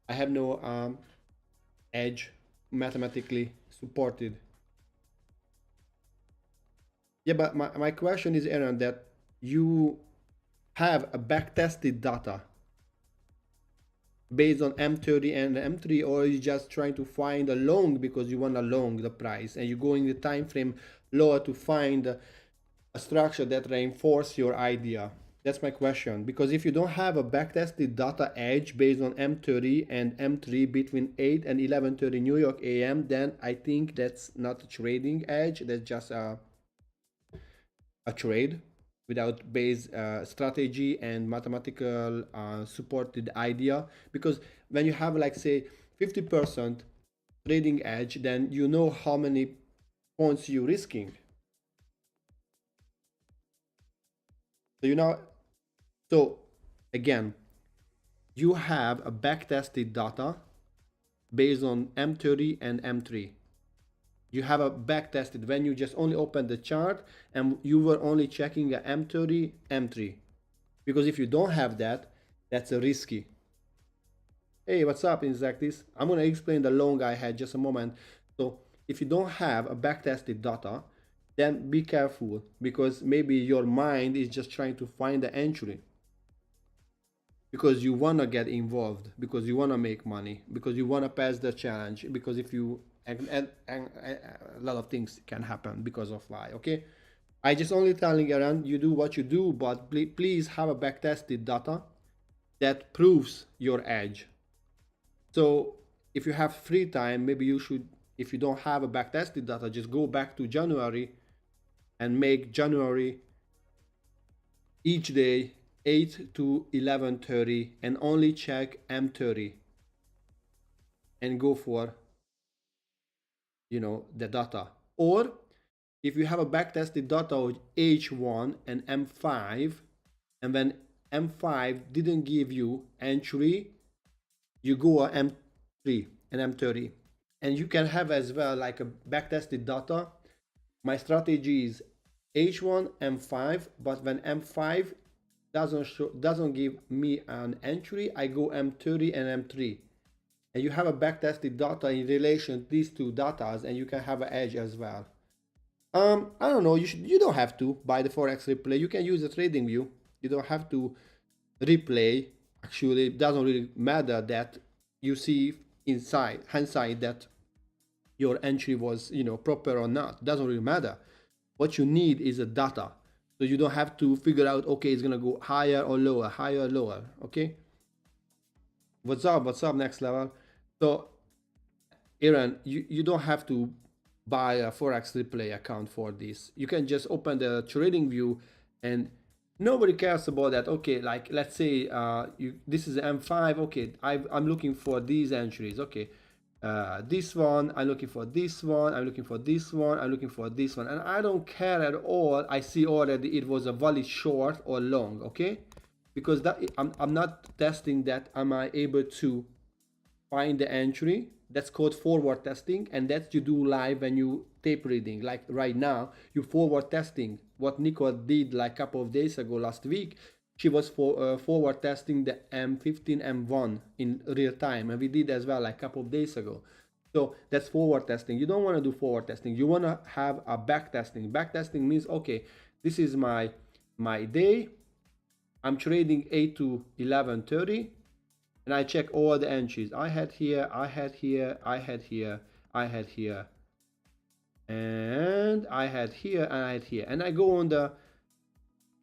I have no edge mathematically supported. Yeah, but my question is, Aaron, that you have a back-tested data based on M30 and M3, or are you just trying to find a long because you want to long the price and you go in the time frame lower to find a structure that reinforce your idea? That's my question. Because if you don't have a backtested data edge based on M30 and M3 between 8 and 11:30 New York AM, then I think that's not a trading edge. That's just a trade without base strategy and mathematical supported idea. Because when you have, like, say 50% trading edge, then you know how many points you're risking. So you know, so again, you have a backtested data based on M30 and M3. You have a backtested when you just only open the chart and you were only checking a M30, M3. Because if you don't have that, that's a risky. Hey, what's up, Insectis? I'm gonna explain the long I had just a moment. So if you don't have a backtested data, then be careful, because maybe your mind is just trying to find the entry. Because you wanna get involved, because you wanna make money, because you wanna pass the challenge, because if you and a lot of things can happen because of why. Okay, I just only telling around you do what you do, but please have a backtested data that proves your edge. So if you have free time, maybe you should, if you don't have a backtested data, just go back to January and make January each day 8 to 11:30 and only check M30 and go for, the data. Or if you have a backtested data of H1 and M5, and when M5 didn't give you entry, you go a M3 and M30. And you can have as well like a backtested data. My strategy is H1, M5, but when M5 doesn't give me an entry, I go M30 and M3. And you have a backtested data in relation to these two datas, and you can have an edge as well. I don't know. You don't have to buy the Forex replay. You can use the trading view. You don't have to replay. Actually, it doesn't really matter that you see inside hindsight that your entry was proper or not. It doesn't really matter. What you need is a data. So you don't have to figure out, okay, it's gonna go higher or lower, higher or lower. Okay. What's up? What's up? Next level. So Aaron, you don't have to buy a Forex replay account for this. You can just open the trading view, and nobody cares about that. Okay, like let's say this is M5. Okay, I'm looking for these entries. Okay, this one, I'm looking for this one, I'm looking for this one, I'm looking for this one, and I don't care at all. I see already it was a valid short or long. Okay, because that I'm not testing that. Am I able to find the entry? That's called forward testing, and that you do live when you tape reading. Like right now, you forward testing. What Nicole did like a couple of days ago, last week, she was forward testing the M15 M1 in real time, and we did as well like a couple of days ago. So that's forward testing. You don't want to do forward testing. You want to have a back testing. Back testing means, okay, this is my day. I'm trading 8 to 11:30. And I check all the entries. I had here, I had here, I had here, I had here, and I had here, and I had here. And I go on the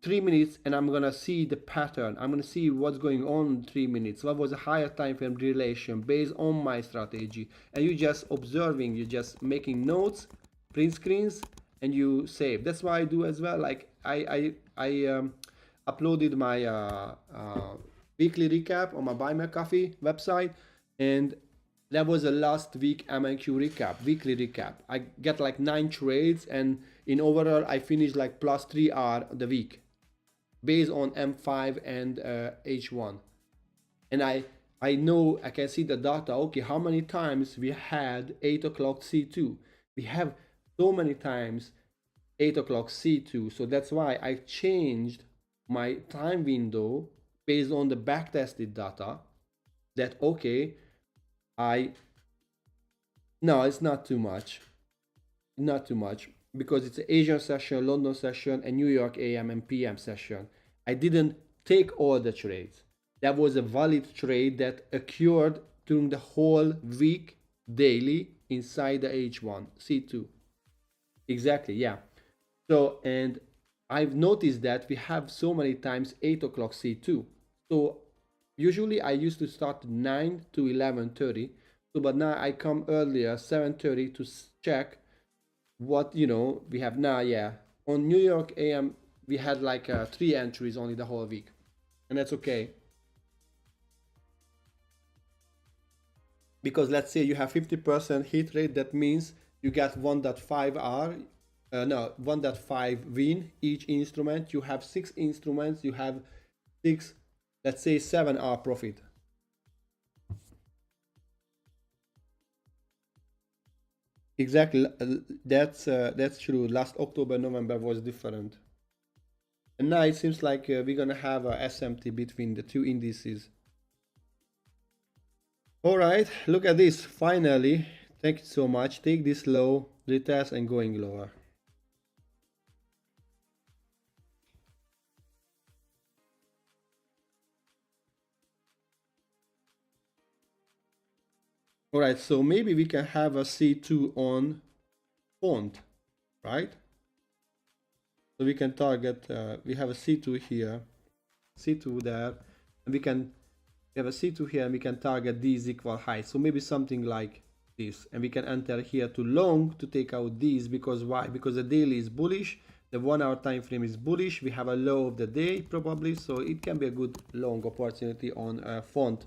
3 minutes, and I'm gonna see the pattern. I'm gonna see what's going on in 3 minutes. What was a higher time frame relation based on my strategy. And you just observing, you just making notes, print screens, and you save. That's why I do as well. Like I uploaded my weekly recap on my Buy My Coffee website, and that was a last week MNQ recap, weekly recap. I get like 9 trades, and in overall I finished like plus 3R the week based on M5 and H1. And I know, I can see the data. Okay, how many times we had 8 o'clock C2? We have so many times 8 o'clock C2. So that's why I changed my time window based on the backtested data. That okay, no, it's not too much, because it's an Asian session, London session, and New York AM and PM session. I didn't take all the trades. that was a valid trade that occurred during the whole week daily inside the H1 C2. Exactly, yeah. So, and I've noticed that we have so many times 8 o'clock C2. So usually I used to start 9 to 11:30. So, but now I come earlier 7:30 to check what, we have now. Yeah, on New York AM we had like 3 entries only the whole week, and that's okay. Because let's say you have 50% hit rate, that means you get 1.5 R, no, 1.5 win each instrument. You have 6 instruments, you have 6, let's say 7 R profit. Exactly, that's true. Last October, November was different. And now it seems like we're gonna have a SMT between the two indices. All right, look at this. Finally, thank you so much. Take this low, retest, and going lower. All right, so maybe we can have a C2 on font, right? So we can target, we have a C2 here, C2 there, and we have a C2 here, and we can target these equal high. So maybe something like this, and we can enter here to long to take out these. Because why? Because the daily is bullish, the 1 hour time frame is bullish, we have a low of the day probably, so it can be a good long opportunity on font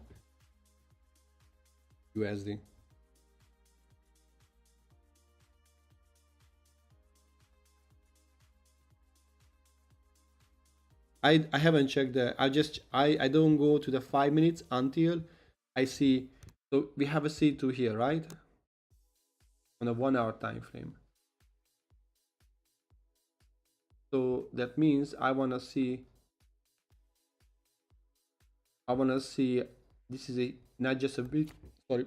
USD. I haven't checked the, I don't go to the 5 minutes until I see. So we have a C2 here, right? On a 1 hour time frame. So that means I wanna see this is a not just a bit, sorry.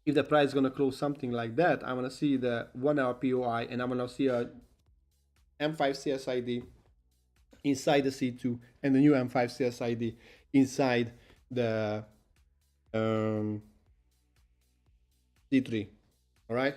If the price is gonna close something like that, I wanna see the 1 hour POI, and I wanna see a M5 CSID inside the C2 and the new M5 CSID inside the C3. All right.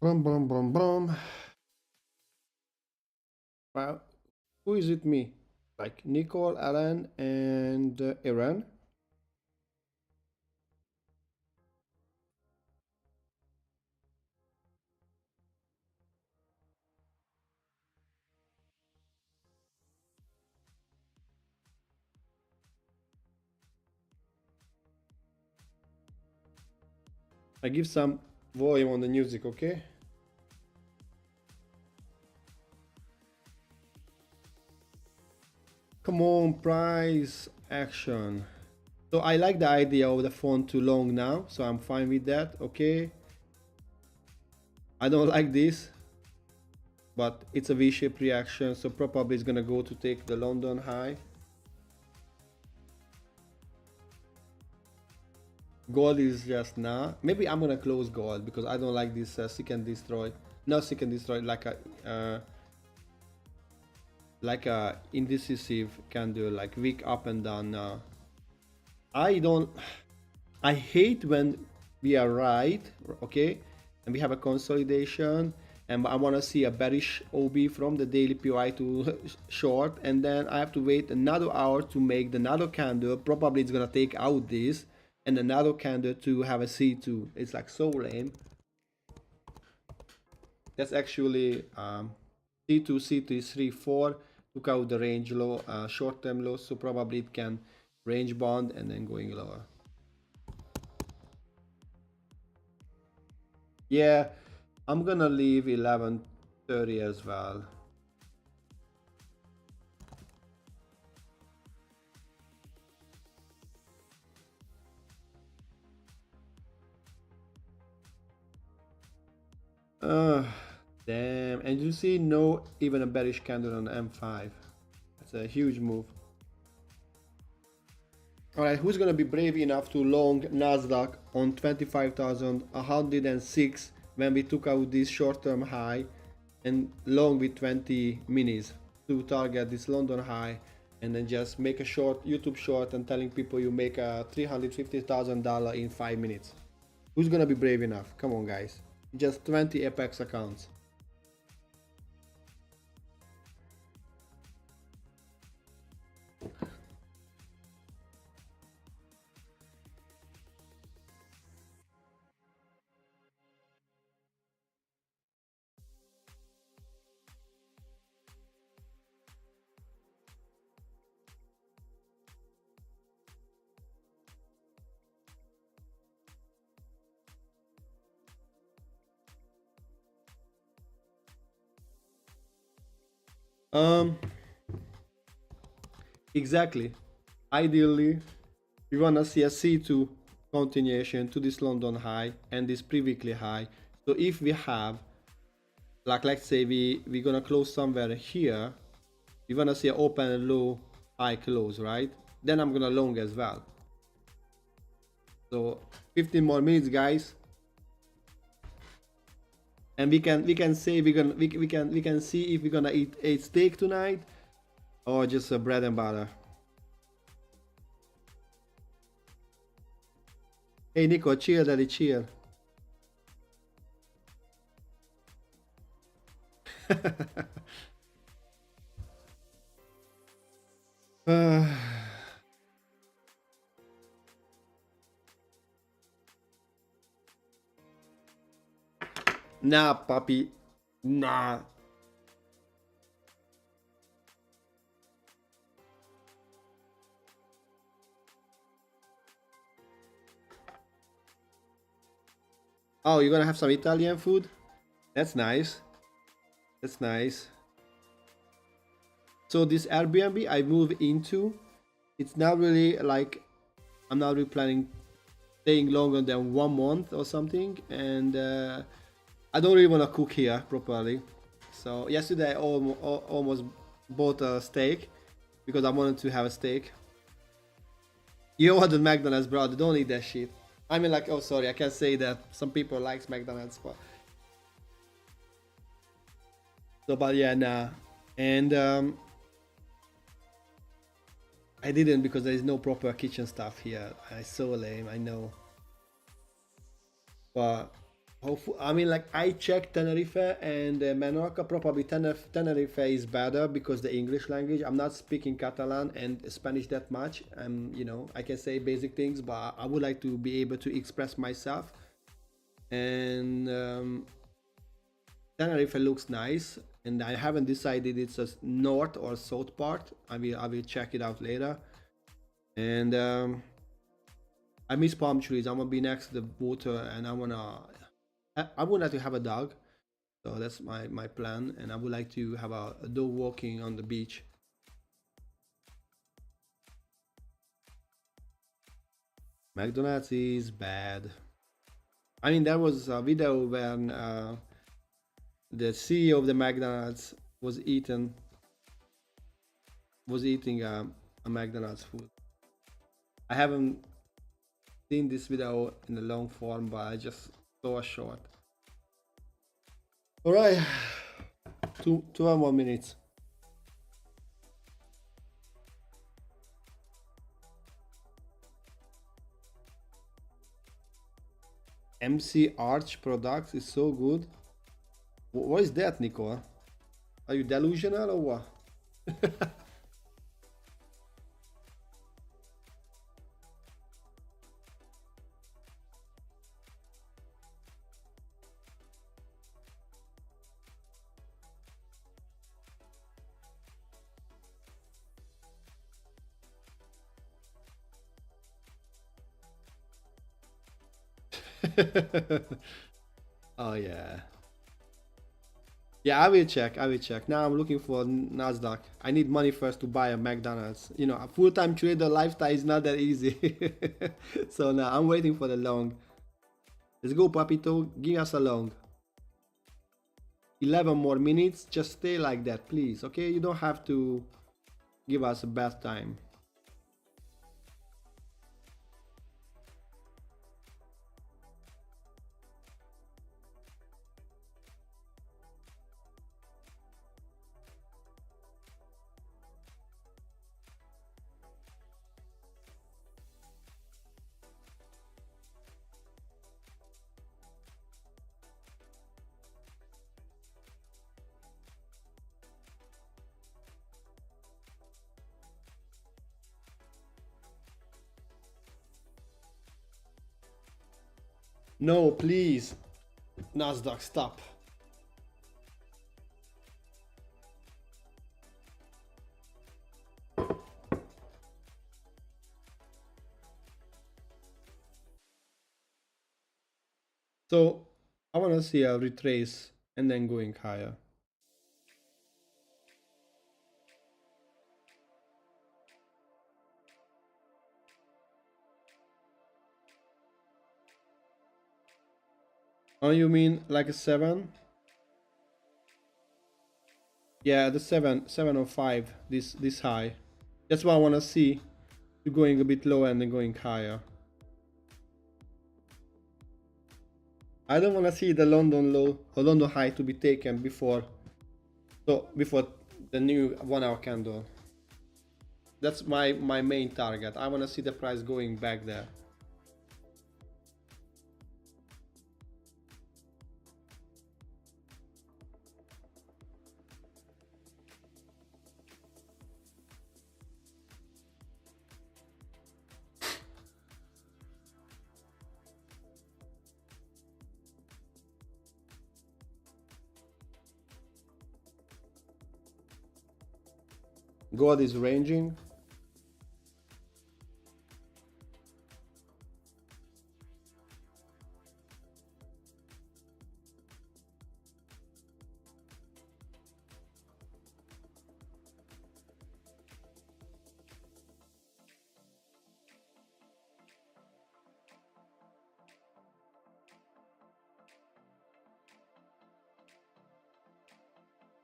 Boom, boom, boom, boom. Well, who is it? Me, like Nicole, Alan, and Aaron. I give some volume on the music, okay? Come on, price action. So I like the idea of the font too long now, so I'm fine with that. Okay, I don't like this, but it's a V-shaped reaction, so probably it's gonna go to take the London high. Gold is just nah. Maybe I'm gonna close gold because I don't like this seek and destroy. Not seek and destroy, like a indecisive candle, like weak up and down now. I hate when we are right, okay, and we have a consolidation, and I want to see a bearish OB from the daily POI to short, and then I have to wait another hour to make another candle. Probably it's gonna take out this and another candle to have a C2. It's like so lame. That's actually C2, C3, 3, 4 took out the range low, short-term low, so probably it can range bond and then going lower. Yeah, I'm gonna leave 11:30 as well. Damn, and you see no even a bearish candle on M5. That's a huge move. Alright, who's gonna be brave enough to long Nasdaq on 25,106 when we took out this short-term high and long with 20 minis to target this London high and then just make a short YouTube short and telling people you make a $350,000 in 5 minutes. Who's gonna be brave enough? Come on guys. Just 20 Apex accounts. Exactly. Ideally, we wanna see a C2 continuation to this London high and this pre-weekly high. So if we have, like let's say we're gonna close somewhere here, we wanna see an open and low high close, right? Then I'm gonna long as well. So 15 more minutes, guys. And we can say we can see if we're gonna eat a steak tonight or just a bread and butter. Hey Nico, chill daddy, chill. Nah, puppy. Nah. Oh, you're gonna have some Italian food? That's nice. That's nice. So this Airbnb I move into, it's not really like, I'm not really planning staying longer than 1 month or something, and I don't really want to cook here properly. So yesterday I almost bought a steak because I wanted to have a steak. You ordered McDonald's, brother. Don't eat that shit. I mean, like, oh, sorry, I can't say that. Some people likes McDonald's, but so, but yeah, nah. And I didn't because there is no proper kitchen stuff here. It's so lame, I know. But hopefully, I mean, like, I checked Tenerife and Menorca. Probably Tenerife is better because the English language. I'm not speaking Catalan and Spanish that much. You know, I can say basic things, but I would like to be able to express myself. And Tenerife looks nice, and I haven't decided it's a north or south part. I will check it out later. And I miss palm trees. I'm gonna be next to the water, and I would like to have a dog. So that's my plan, and I would like to have a dog walking on the beach. McDonald's is bad. I mean, there was a video when the CEO of the McDonald's was eating a McDonald's food. I haven't seen this video in the long form, but I just saw a short. All right, 12 more minutes. MC Arch products is so good. What is that, Nicole? Are you delusional or what? Oh yeah. Yeah, I will check. Now I'm looking for Nasdaq. I need money first to buy a McDonald's. You know, a full-time trader lifestyle is not that easy. So now I'm waiting for the long. Let's go, Papito. Give us a long. 11 more minutes. Just stay like that, please. Okay, you don't have to give us a bad time. No, please. Nasdaq, stop. So I want to see a retrace and then going higher. Oh, you mean like a 7? Yeah, the 705, this high. That's what I want to see. You going a bit lower and then going higher. I don't want to see the London low or London high to be taken before the new 1 hour candle. That's my main target. I want to see the price going back there. God is ranging.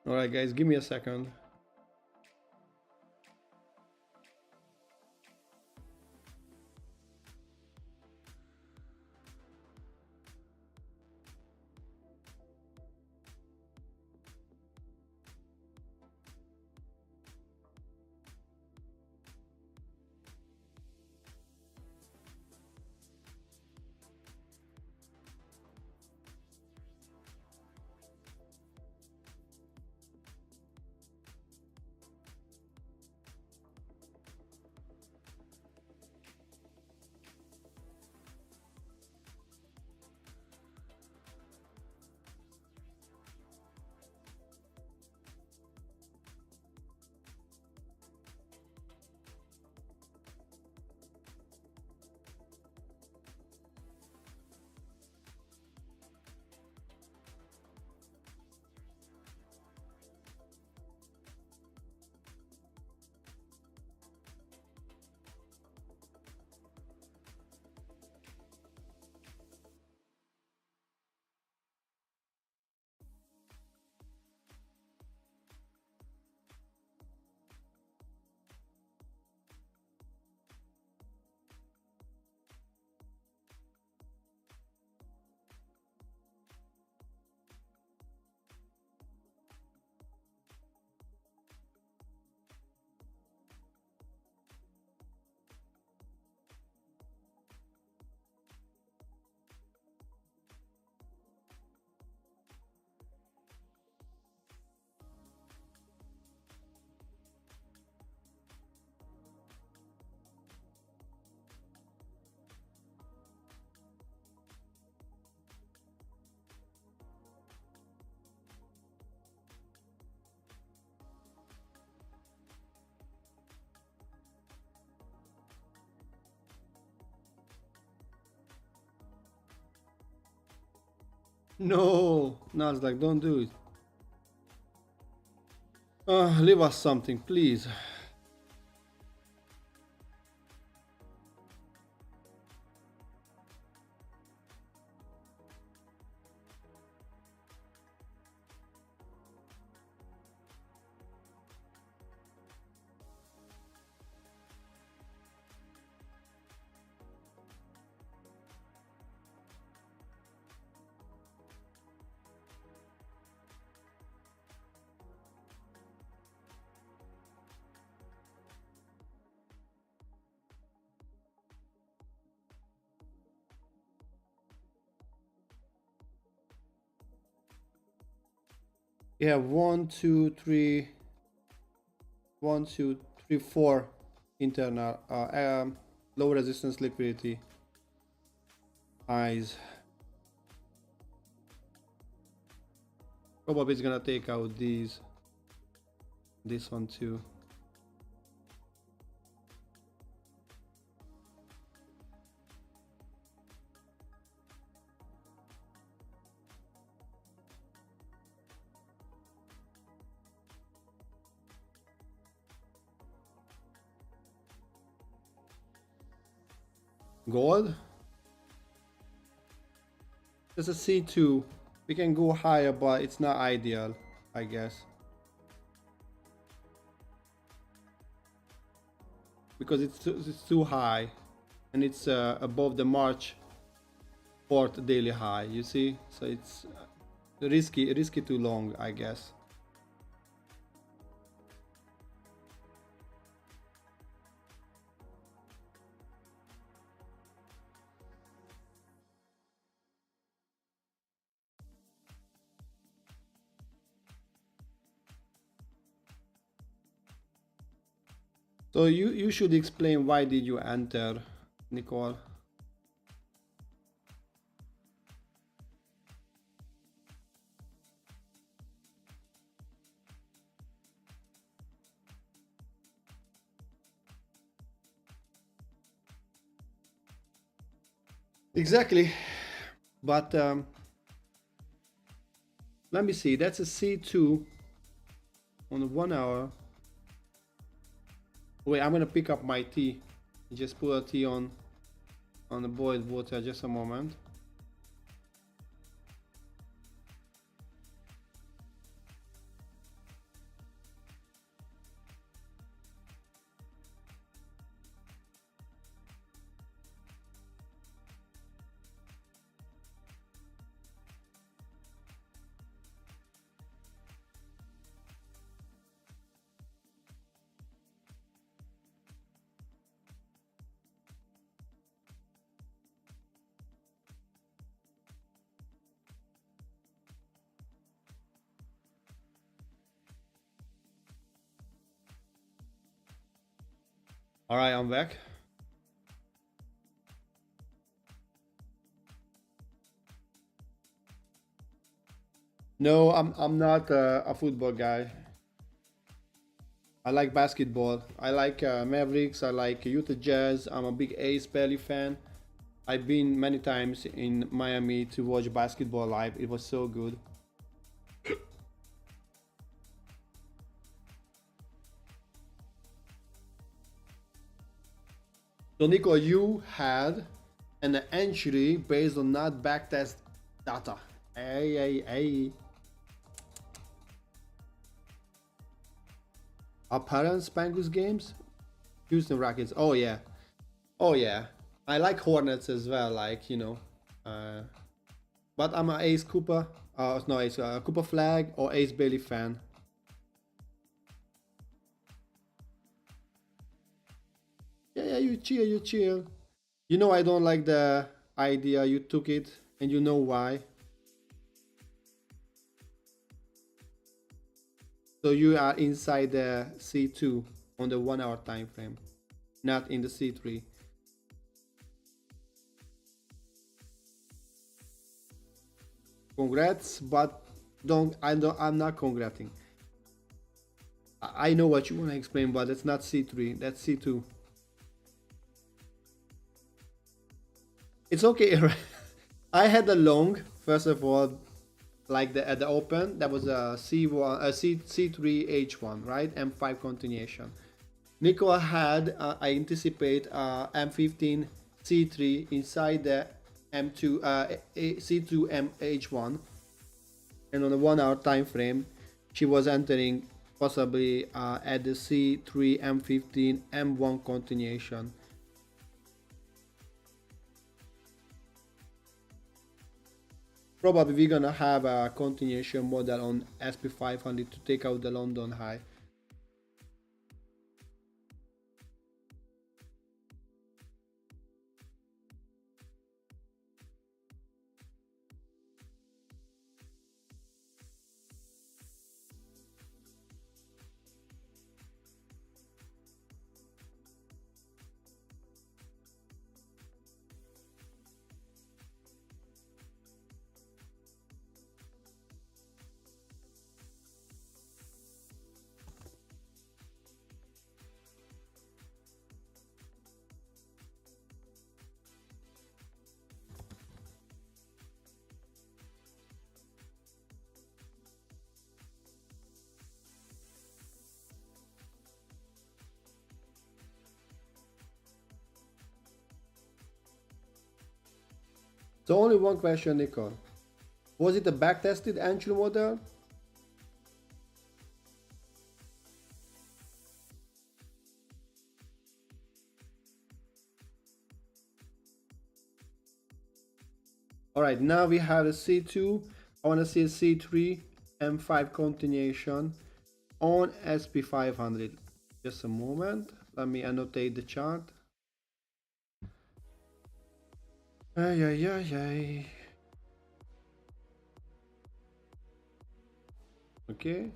All right, guys, give me a second. No, Nasdaq, don't do it. Leave us something, please. We have 1, 2, 3, 1, 2, 3, 4 internal low resistance liquidity highs. Probably it's gonna take out this one too. Gold. There's a C2. We can go higher, but it's not ideal, I guess. Because it's too high. And it's above the March 4th daily high, you see? So it's risky too long, I guess. So you should explain why did you enter, Nicole? Exactly, but let me see. That's a C2 on the 1 hour. Wait, I'm gonna pick up my tea. Just put a tea on the boiled water. Just a moment. All right, I'm back. No, I'm not a football guy. I like basketball. I like Mavericks. I like Utah Jazz. I'm a big Ace Bailey fan. I've been many times in Miami to watch basketball live. It was so good. So Nico, you had an entry based on not backtest data. Hey. Apparent Spangus games? Houston Rockets. Oh yeah. I like Hornets as well, like, you know. But I'm an Ace Cooper. No, Ace Cooper Flag or Ace Bailey fan. Yeah, you chill. You know I don't like the idea you took it, and you know why. So you are inside the C2 on the 1 hour time frame, not in the C3. Congrats, but I'm not congrating. I know what you want to explain, but it's not C3, that's C2. It's okay. I had a long, first of all, like the at the open, that was a C1, a C3 H1, right? M5 continuation. Nico had, I anticipate, M15 C3 inside the M2 C2 H1, and on a 1 hour time frame, she was entering possibly at the C3 M15 M1 continuation. Probably we're gonna have a continuation model on SP500 to take out the London high. So only one question, Nicole. Was it a backtested entry model? Alright, now we have a C2. I want to see a C3 M5 continuation on SP500. Just a moment. Let me annotate the chart. Ay, ay, ay, ay. Okay.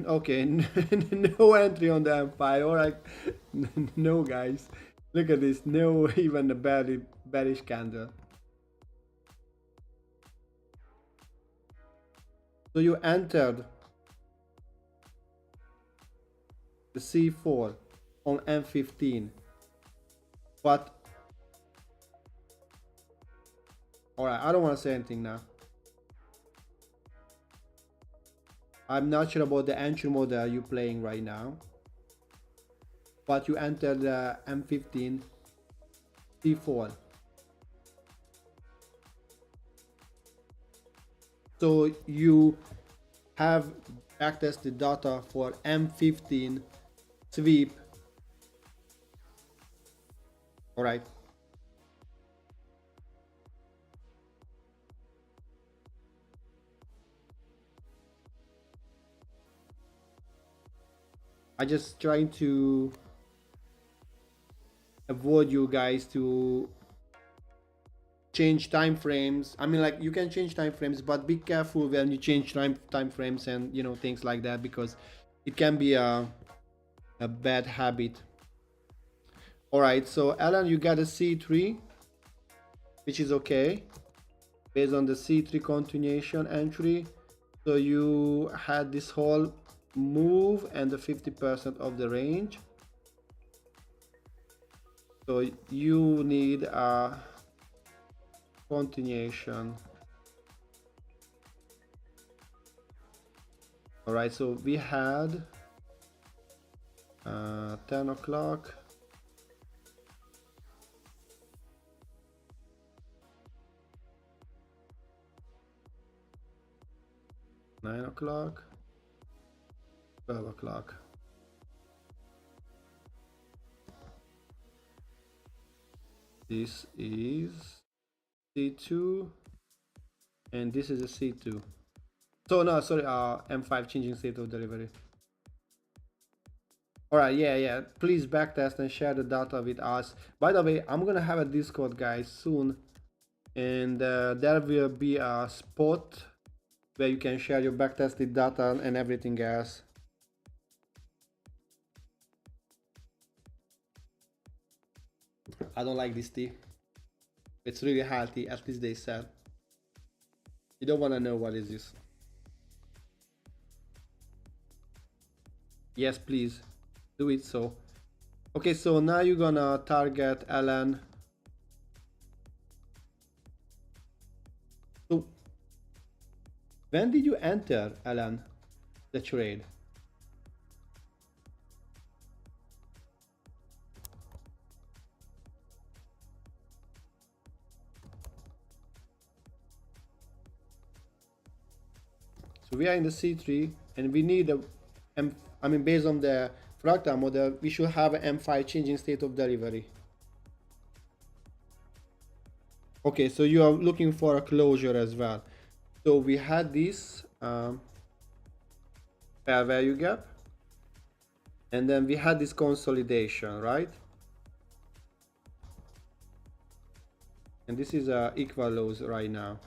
Okay, no entry on the M5. Alright. No, guys. Look at this. No, even a bearish candle. So you entered the C4 on M15. But alright, I don't want to say anything now. I'm not sure about the entry model you're playing right now. But you entered the M15 C4. So you have backtested data for M15 sweep. Alright. I just trying to avoid you guys to change time frames. I mean, like, you can change time frames, but be careful when you change time frames and, you know, things like that, because it can be a bad habit. All right, so Alan, you got a C3, which is okay based on the C3 continuation entry. So you had this whole move and the 50% of the range. So you need a continuation. All right, so we had 10 o'clock, 9 o'clock, 12 o'clock. This is C2 and this is a C2. So no, sorry, M5 changing state of delivery. Alright, yeah, please backtest and share the data with us. By the way, I'm gonna have a Discord, guys, soon, and there will be a spot where you can share your backtested data and everything else. I don't like this tea. It's really healthy, at least they said. You don't want to know what is this. Yes, please do it. So okay, so now you're gonna target Ellen When did you enter, Alan, the trade? So we are in the C3 and we need a based on the fractal model, we should have an M5 changing state of delivery. Okay, so you are looking for a closure as well. So we had this fair value gap, and then we had this consolidation, right? And this is equal lows right now.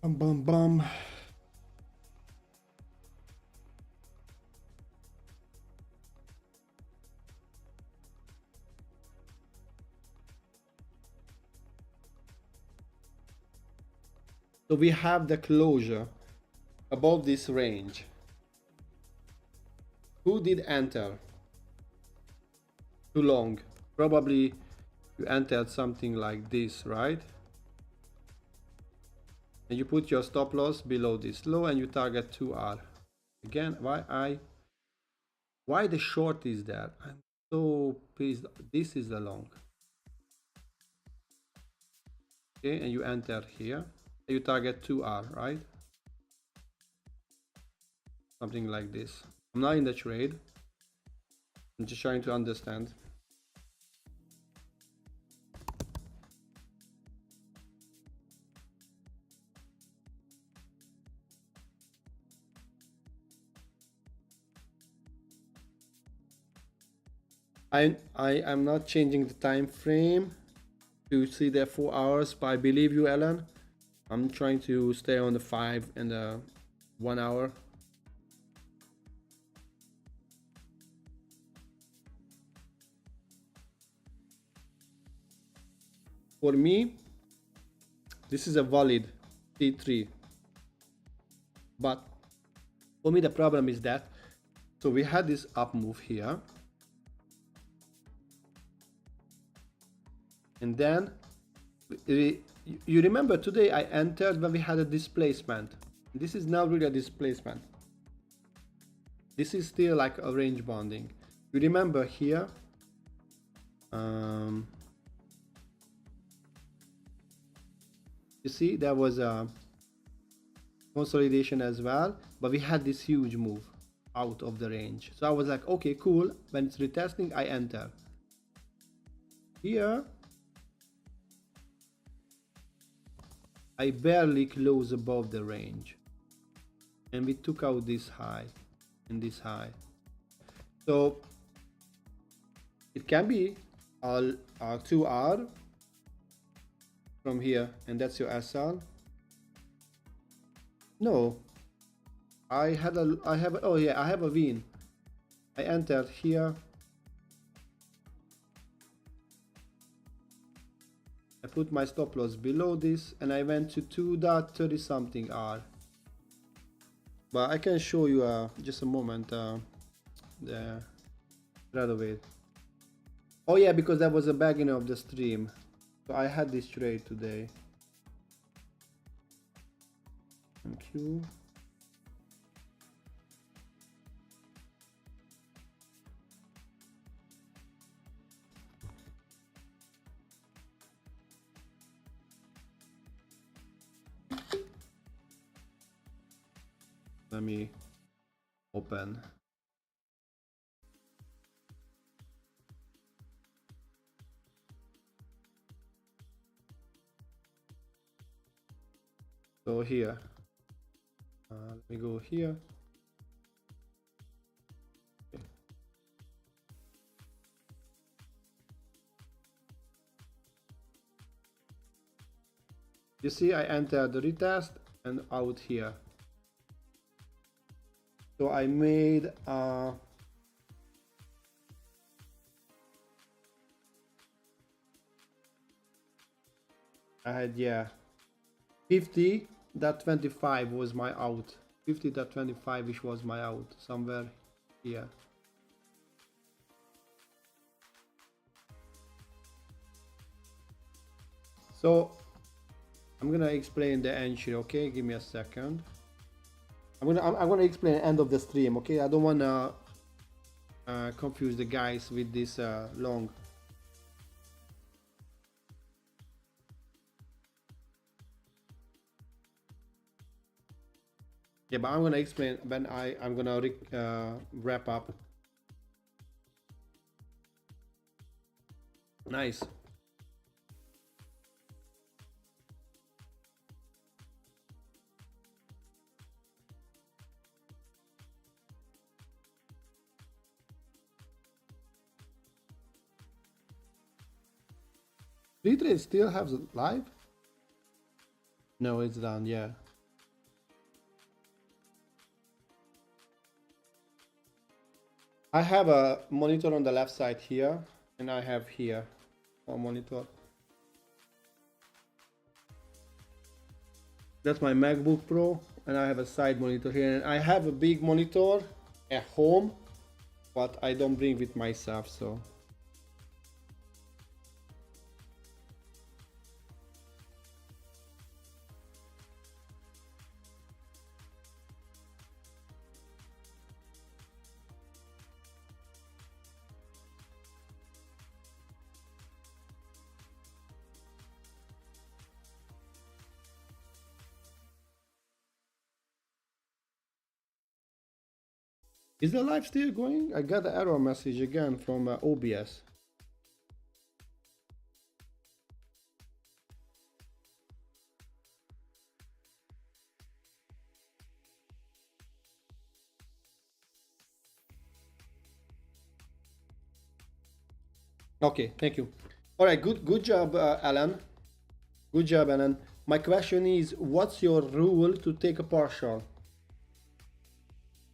Bum bum bum. So we have the closure above this range. Who did enter? Too long. Probably you entered something like this, right? And you put your stop loss below this low and you target 2R. Again, why the short is there? I'm so pleased. This is the long. Okay, and you enter here. You target 2R, right? Something like this. I'm not in the trade. I'm just trying to understand. I am not changing the time frame to see the 4 hours, but I believe you, Alan. I'm trying to stay on the 5 and the 1 hour. For me, this is a valid T3, but for me the problem is that, so we had this up move here, and then you remember today I entered when we had a displacement. This is now really a displacement. This is still like a range bonding. You remember here, you see there was a consolidation as well, but we had this huge move out of the range. So I was like, okay, cool. When it's retesting, I enter. Here, I barely close above the range. And we took out this high and this high. So it can be a 2R from here, and that's your SL. No, I have a win. I entered here. I put my stop loss below this and I went to 2.30 something R. But I can show you just a moment the right away. Oh yeah, because that was the beginning of the stream. So I had this trade today. Thank you. Let me open. So here, let me go here. Okay. You see, I entered the retest and out here. So I made I had, yeah, 50.25 was my out. 50.25 ish was my out, somewhere here. So I'm gonna explain the entry, okay? Give me a second. I'm gonna explain the end of the stream, okay? I don't wanna confuse the guys with this long. Yeah, but I'm gonna explain when I'm gonna wrap up. Nice. Retrade still has live? No, it's done, yeah. I have a monitor on the left side here, and I have here a monitor. That's my MacBook Pro, and I have a side monitor here, and I have a big monitor at home, but I don't bring with myself, so. Is the live still going? I got an error message again from OBS. Okay, thank you. All right, good job, Alan. Good job, Alan. My question is, what's your rule to take a partial?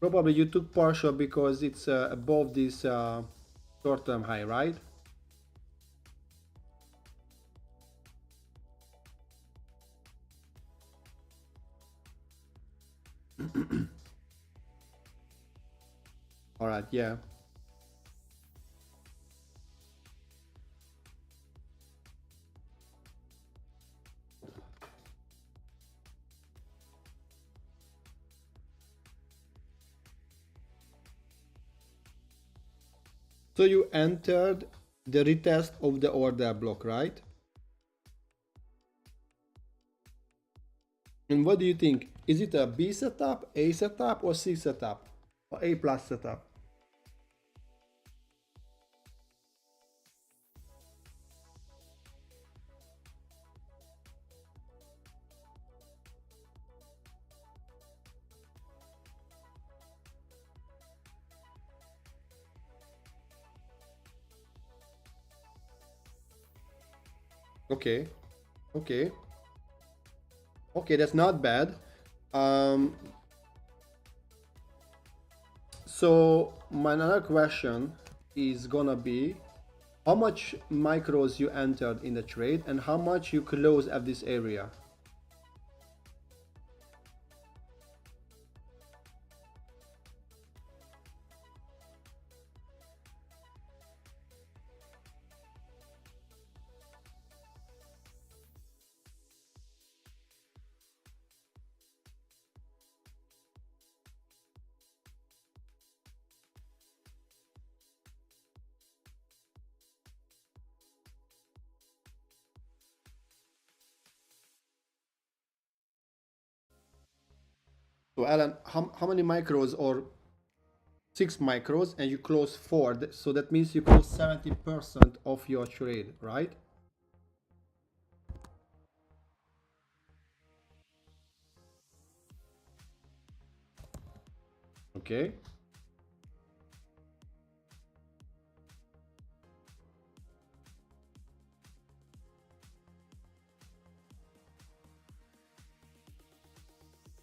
Probably you took partial because it's above this short-term high, right? All right, yeah. So you entered the retest of the order block, right? And what do you think? Is it a B setup, A setup, or C setup, or A plus setup? Okay, okay, okay. That's not bad. So my another question is gonna be, how much micros you entered in the trade and how much you close at this area? So Alan, how many micros? Or 6 micros, and you close 4, so that means you close 70% of your trade, right? Okay.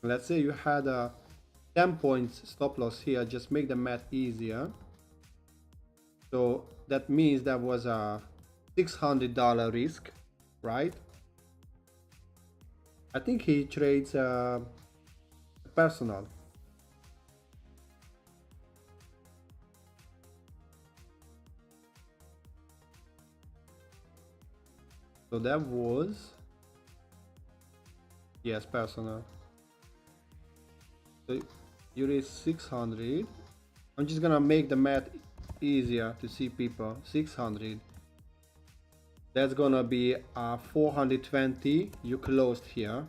Let's say you had a 10 points stop loss here, just make the math easier. So that means that was a $600 risk, right? I think he trades personal. So that was, yes, personal. So you raise 600. I'm just gonna make the math easier to see people. 600. That's gonna be 420. You closed here.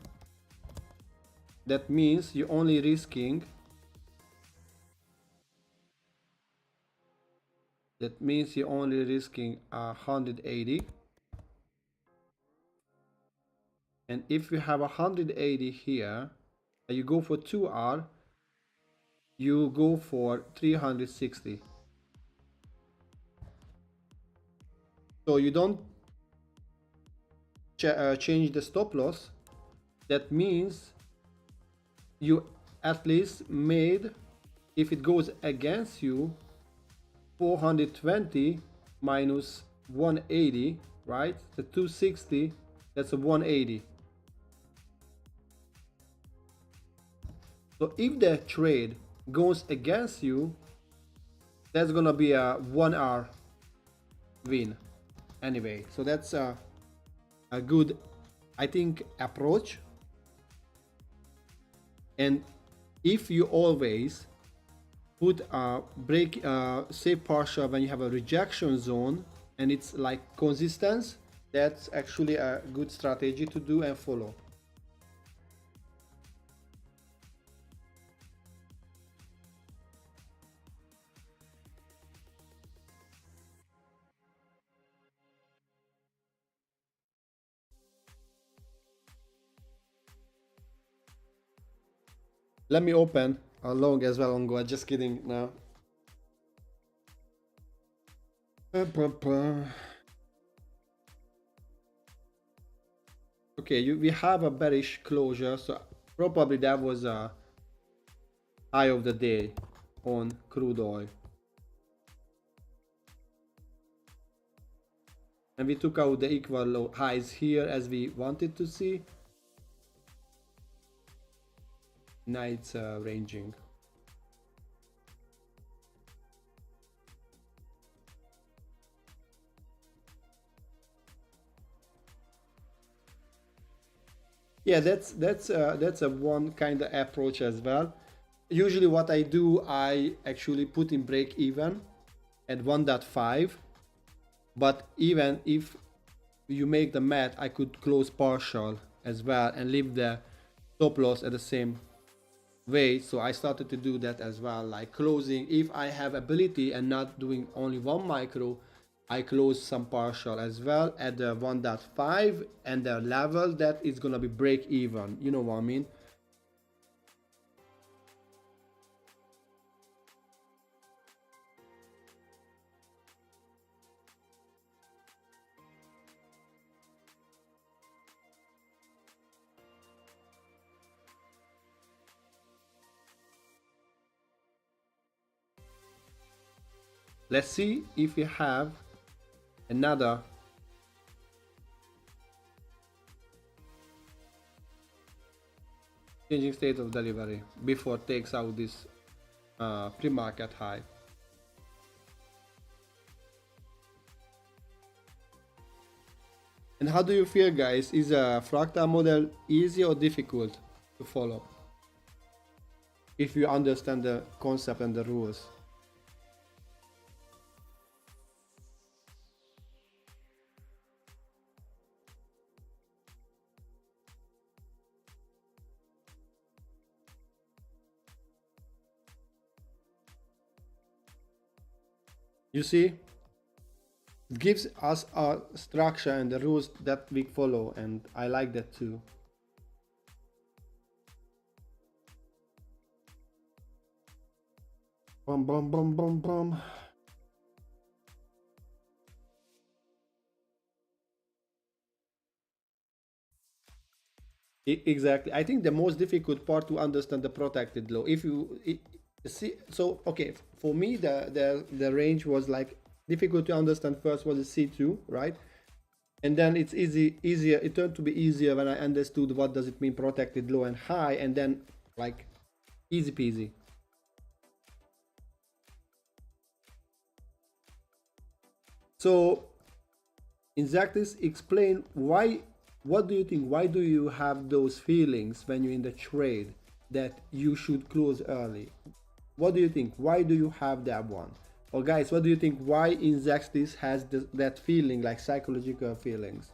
That means you're only risking. That means you're only risking 180. And if you have 180 here, and you go for 2R, you go for 360. So you don't change the stop loss. That means you at least made, if it goes against you, 420 minus 180, right? The 260, that's a 180. So if the trade goes against you, that's gonna be a 1R win anyway. So that's a good, I think, approach. And if you always put a break, say partial when you have a rejection zone and it's like consistent, that's actually a good strategy to do and follow. Let me open a long as well on go. Just kidding now. Okay, we have a bearish closure, so probably that was a high of the day on crude oil. And we took out the equal low highs here as we wanted to see. Now it's ranging. Yeah, that's a one kind of approach as well. Usually what I do, I actually put in break even at 1.5, but even if you make the math, I could close partial as well and leave the stop loss at the same way. So I started to do that as well, like closing if I have ability and not doing only one micro. I close some partial as well at the 1.5 and the level that is gonna be break even, you know what I mean. Let's see if we have another changing state of delivery before it takes out this pre-market high. And how do you feel, guys? Is a fractal model easy or difficult to follow if you understand the concept and the rules? You see, it gives us a structure and the rules that we follow, and I like that too. Bum, bum, bum, bum, bum. Exactly. I think the most difficult part to understand the protected low. If you see, so okay, for me the range was like difficult to understand. First was the C2, right? And then it's easier. It turned to be easier when I understood what does it mean protected low and high, and then like easy peasy. So exactly, explain why. What do you think? Why do you have those feelings when you're in the trade that you should close early? What do you think? Why do you have that one? Or guys, what do you think? Why Inzaxtis has that feeling, like psychological feelings?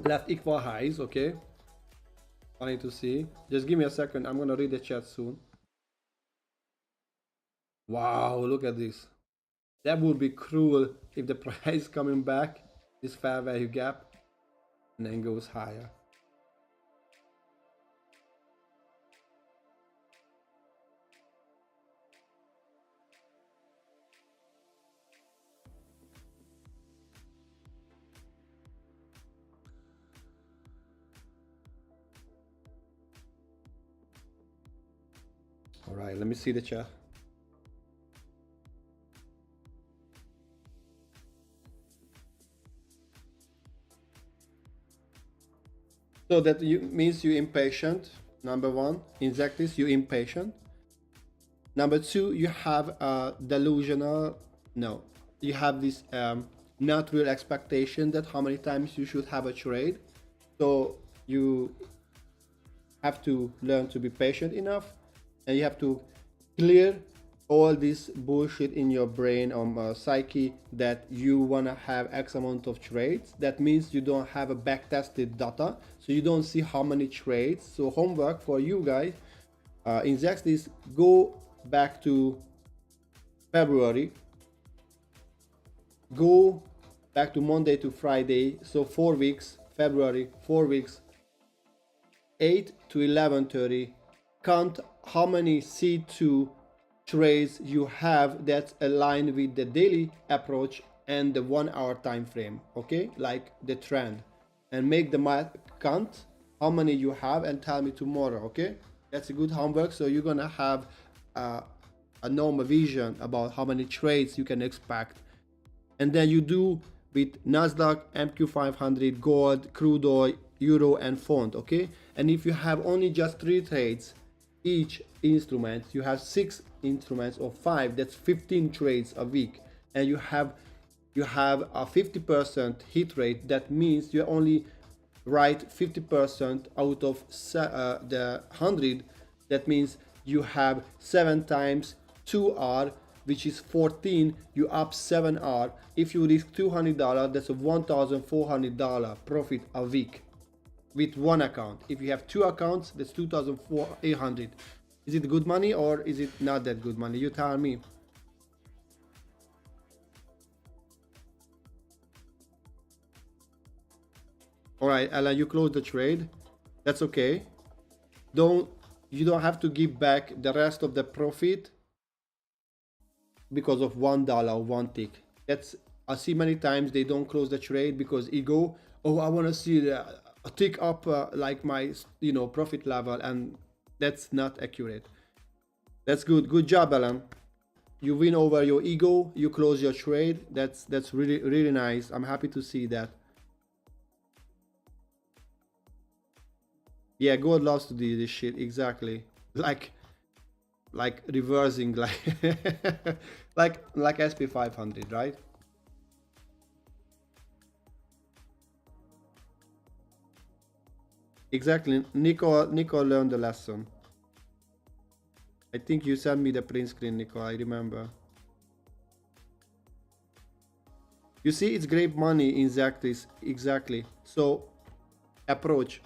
Left equal highs, okay. Funny to see. Just give me a second. I'm gonna read the chat soon. Wow, look at this. That would be cruel if the price coming back, this fair value gap, and then goes higher. All right, let me see the chart. So that means you're impatient. Number one, in this you're impatient. Number two, you have a delusional. No, you have this not real expectation that how many times you should have a trade. So you have to learn to be patient enough, and you have to clear all this bullshit in your brain or psyche that you want to have X amount of trades. That means you don't have a back-tested data, so you don't see how many trades. So homework for you guys, in this, go back to February, go back to Monday to Friday, so 4 weeks, February, 4 weeks, 8 to 11:30, count how many C2 trades you have that's aligned with the daily approach and the 1 hour time frame, okay, like the trend, and make the math count how many you have and tell me tomorrow, okay? That's a good homework. So you're gonna have a normal vision about how many trades you can expect, and then you do with Nasdaq, MQ500, gold, crude oil, euro, and font, okay? And if you have only just 3 trades each instrument, you have 6 instruments or 5, that's 15 trades a week, and you have a 50% hit rate. That means you're only write 50% out of the 100. That means you have 7 times 2R, which is 14. You up 7R. If you risk $200, that's a $1,400 profit a week with one account. If you have 2 accounts, that's 2,800. Is it good money or is it not that good money? You tell me. All right, Alan, you close the trade. That's okay. You don't have to give back the rest of the profit because of $1 or 1 tick. I see many times they don't close the trade because ego. Oh, I want to see a tick up like my profit level, and that's not accurate. That's good. Good job, Alan. You win over your ego. You close your trade. That's really nice. I'm happy to see that. Yeah, God loves to do this shit, exactly. Like reversing, like SP 500, right? Exactly. Nico learned the lesson. I think you sent me the print screen, Nico. I remember. You see, it's great money exactly. So, approach.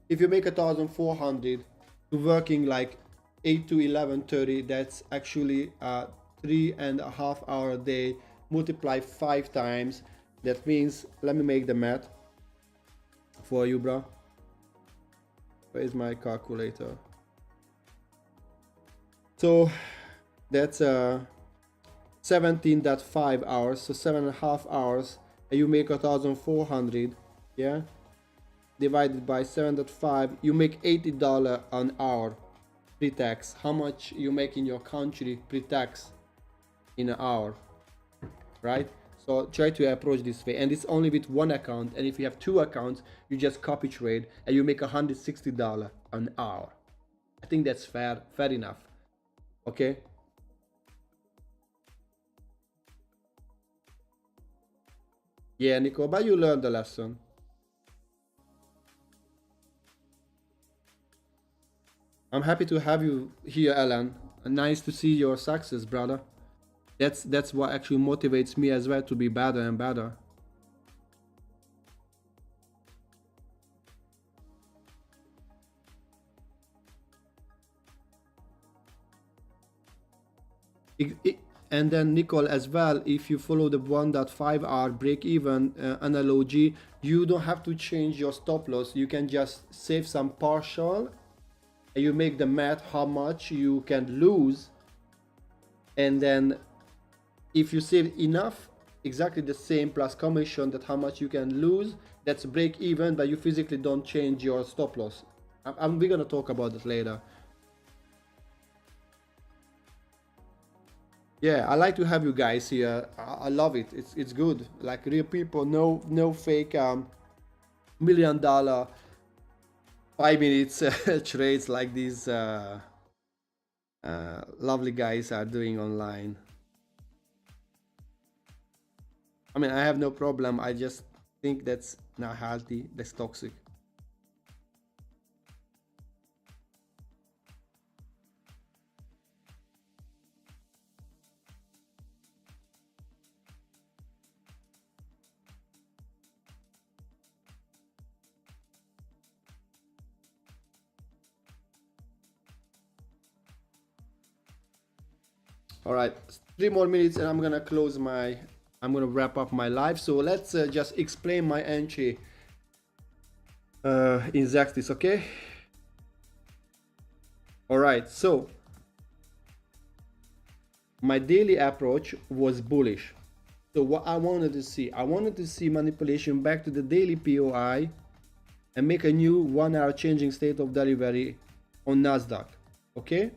If you make 1,400 to working like 8 to 11:30, that's actually 3.5 hour a day. Multiply 5 times. That means, let me make the math for you, bro. Where's my calculator? So that's 17.5 hours, so 7.5 hours, and you make 1,400, yeah, divided by 7.5, you make $80 an hour pre-tax. How much you make in your country pre-tax in an hour, right? So try to approach this way, and it's only with one account. And if you have 2 accounts, you just copy trade and you make $160 an hour. I think that's fair enough. Okay. Yeah, Nico, but you learned the lesson. I'm happy to have you here, Alan. Nice to see your success, brother. That's what actually motivates me as well to be better and better. And then Nicole as well, if you follow the 1.5 hour break even analogy, you don't have to change your stop loss. You can just save some partial and you make the math how much you can lose, and then if you save enough, exactly the same plus commission, that how much you can lose, that's break even, but you physically don't change your stop loss. We're gonna talk about that later. Yeah, I like to have you guys here. I love it. It's good. Like real people, no fake $1 million 5 minutes trades like these lovely guys are doing online. I mean, I have no problem. I just think that's not healthy. That's toxic. All right, 3 more minutes and I'm gonna wrap up my live. So let's just explain my entry in Zextis, okay? All right, so my daily approach was bullish. So what I wanted to see manipulation back to the daily POI and make a new 1 hour changing state of delivery on Nasdaq, okay?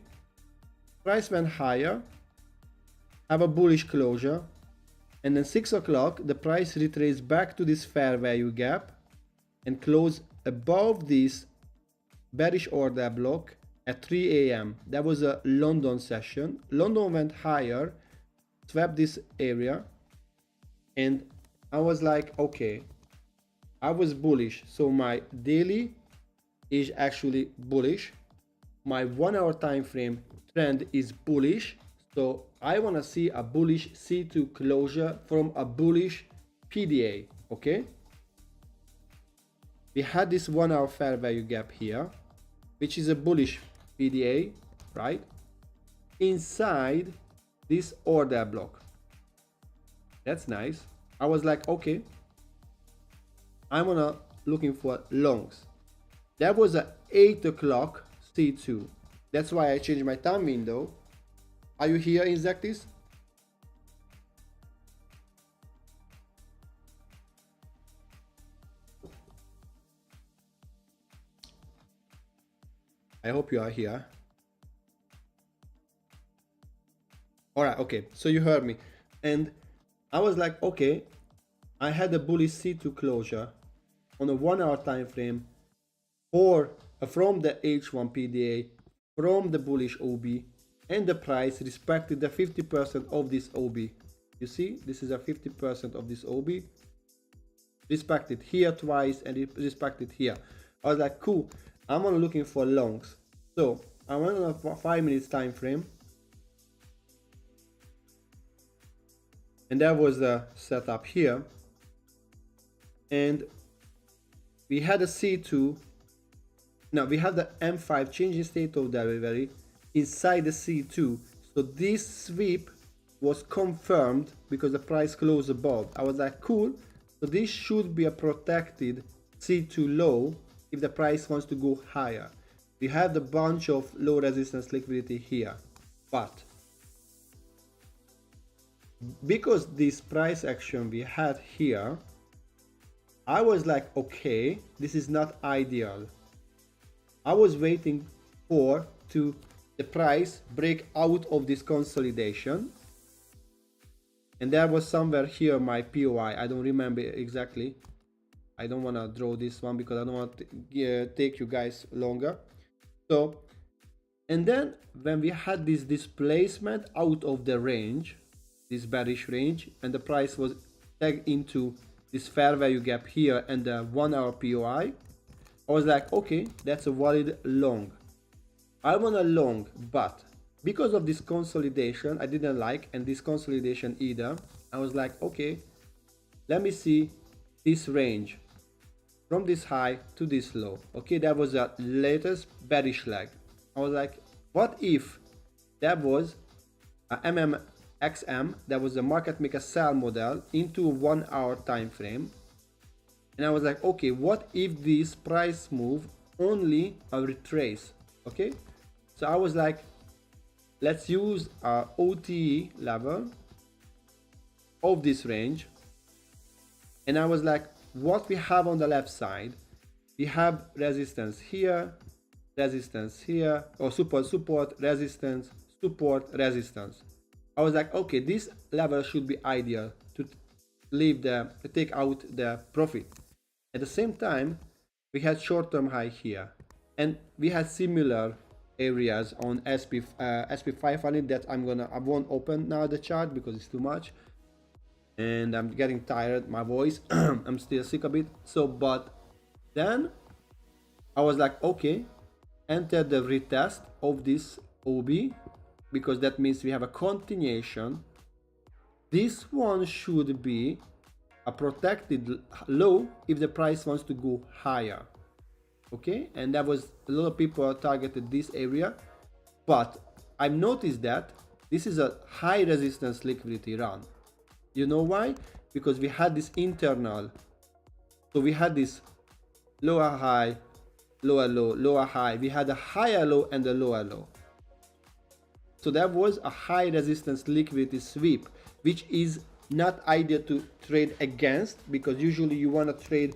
Price went higher, have a bullish closure, and then 6 o'clock the price retraced back to this fair value gap and closed above this bearish order block at 3 a.m. That was a London session. London went higher, swept this area, and I was like, okay, I was bullish, so my daily is actually bullish. My 1 hour time frame trend is bullish, so I want to see a bullish C2 closure from a bullish PDA. Okay, we had this 1 hour fair value gap here, which is a bullish PDA, right, inside this order block. That's nice. I was like, okay, I'm gonna looking for longs. That was a 8 o'clock C2. That's why I changed my time window. Are you here, Exactis? I hope you are here. All right, okay, so you heard me. And I was like, okay, I had a bullish C2 closure on a 1 hour time frame or from the H1 PDA, from the bullish OB, and the price respected the 50% of this OB. You see, this is a 50% of this OB. Respected here twice and it respected here. I was like, cool, I'm only looking for longs. So I went on a 5 minutes time frame. And that was the setup here. And we had a C2. Now we have the M5 changing state of delivery inside the C2. So this sweep was confirmed because the price closed above. I was like, cool. So this should be a protected C2 low if the price wants to go higher. We have the bunch of low resistance liquidity here. But because this price action we had here, I was like, okay, this is not ideal. I was waiting for the price break out of this consolidation, and there was somewhere here my POI. I don't remember exactly. I don't want to draw this one because I don't want to take you guys longer. So, and then when we had this displacement out of the range, this bearish range, and the price was tagged into this fair value gap here and the 1 hour POI, I was like, okay, that's a valid long. I want a long, but because of this consolidation I didn't like, and this consolidation either, I was like, okay, let me see this range from this high to this low. Okay, that was the latest bearish leg. I was like, what if that was a MMXM, that was a market maker sell model into a 1 hour time frame? And I was like, okay, what if this price move only a retrace? Okay, so I was like, let's use our OTE level of this range. And I was like, what we have on the left side, we have resistance here, or support, resistance, support, resistance. I was like, okay, this level should be ideal to take out the profit. At the same time, we had short-term high here, and we had similar areas on SP 500 that I won't open now the chart because it's too much, and I'm getting tired, my voice. I'm still sick a bit. So, but then I was like, okay, enter the retest of this OB, because that means we have a continuation. This one should be a protected low if the price wants to go higher. Okay, and that was a lot of people targeted this area, but I've noticed that this is a high resistance liquidity run. You know why? Because we had this internal, so we had this lower high, lower low, lower high, we had a higher low and a lower low. So that was a high resistance liquidity sweep, which is not ideal to trade against, because usually you want to trade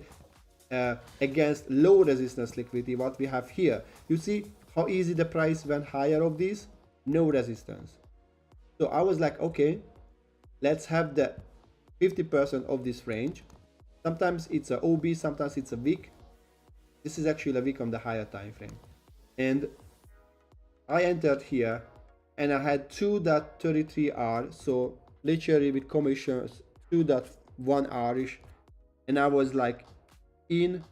against low resistance liquidity. What we have here, you see how easy the price went higher of this, no resistance. So I was like, okay, let's have the 50% of this range. Sometimes it's a OB, sometimes it's a wick. This is actually a wick on the higher time frame, and I entered here and I had 2.33R, so literally with commissions 2.1R-ish, and I was like in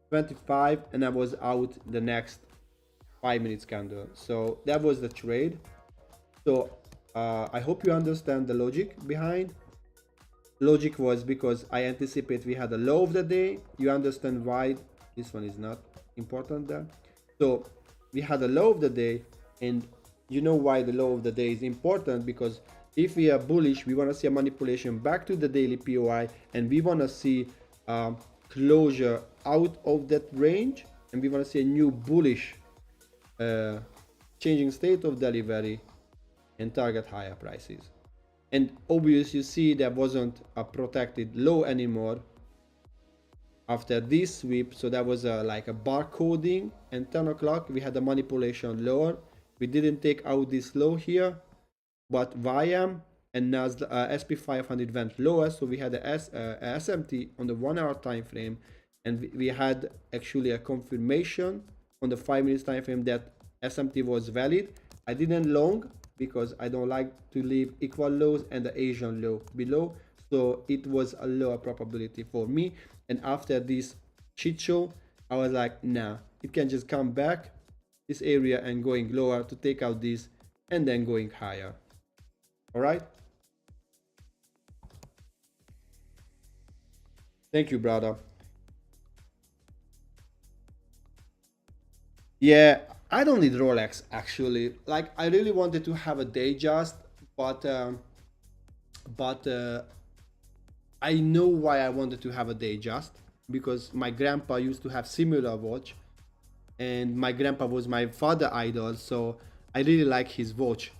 25 and I was out the next 5 minutes candle. So that was the trade. So I hope you understand the logic behind. Logic was because I anticipate we had a low of the day. You understand why this one is not important there. So we had a low of the day, and you know why the low of the day is important, because if we are bullish, we want to see a manipulation back to the daily POI, and we want to see closure out of that range, and we want to see a new bullish changing state of delivery and target higher prices. And obviously you see there wasn't a protected low anymore after this sweep, so that was like a barcoding, and 10 o'clock we had a manipulation lower. We didn't take out this low here, but YM and SP 500 went lower, so we had a SMT on the 1 hour time frame, and we had actually a confirmation on the 5 minutes time frame that SMT was valid. I didn't long because I don't like to leave equal lows and the Asian low below, so it was a lower probability for me. And after this shit show, I was like, nah, it can just come back this area and going lower to take out this and then going higher. All right, thank you, brother. Yeah, I don't need Rolex actually. Like, I really wanted to have a day just, but I know why I wanted to have a day just, because my grandpa used to have similar watch, and my grandpa was my father idol, so I really like his watch.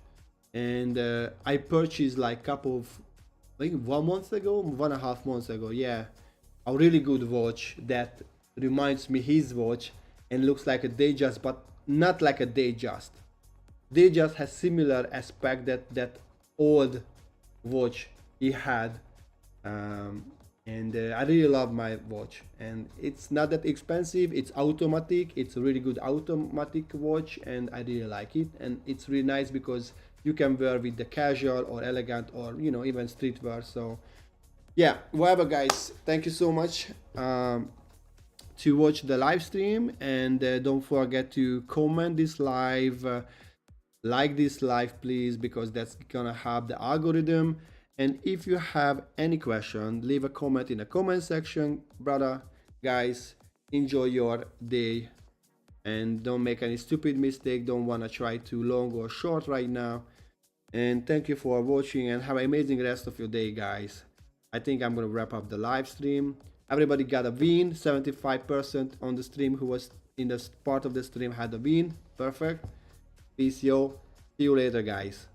And I purchased like couple of, I think 1 month ago, 1.5 months ago, yeah, a really good watch that reminds me his watch and looks like a day just, but not like a day just. Day just has similar aspect that old watch he had, and I really love my watch, and it's not that expensive. It's automatic, it's a really good automatic watch, and I really like it. And it's really nice because you can wear with the casual or elegant or, you know, even streetwear. So yeah, whatever guys, thank you so much to watch the live stream, and don't forget to comment this live, like this live please, because that's gonna help the algorithm. And if you have any question, leave a comment in the comment section, brother. Guys, enjoy your day and don't make any stupid mistake. Don't want to try too long or short right now. And thank you for watching, and have an amazing rest of your day, guys. I think I'm gonna wrap up the live stream. Everybody got a win. 75% on the stream who was in the part of the stream had a win. Perfect. Peace, yo. See you later, guys.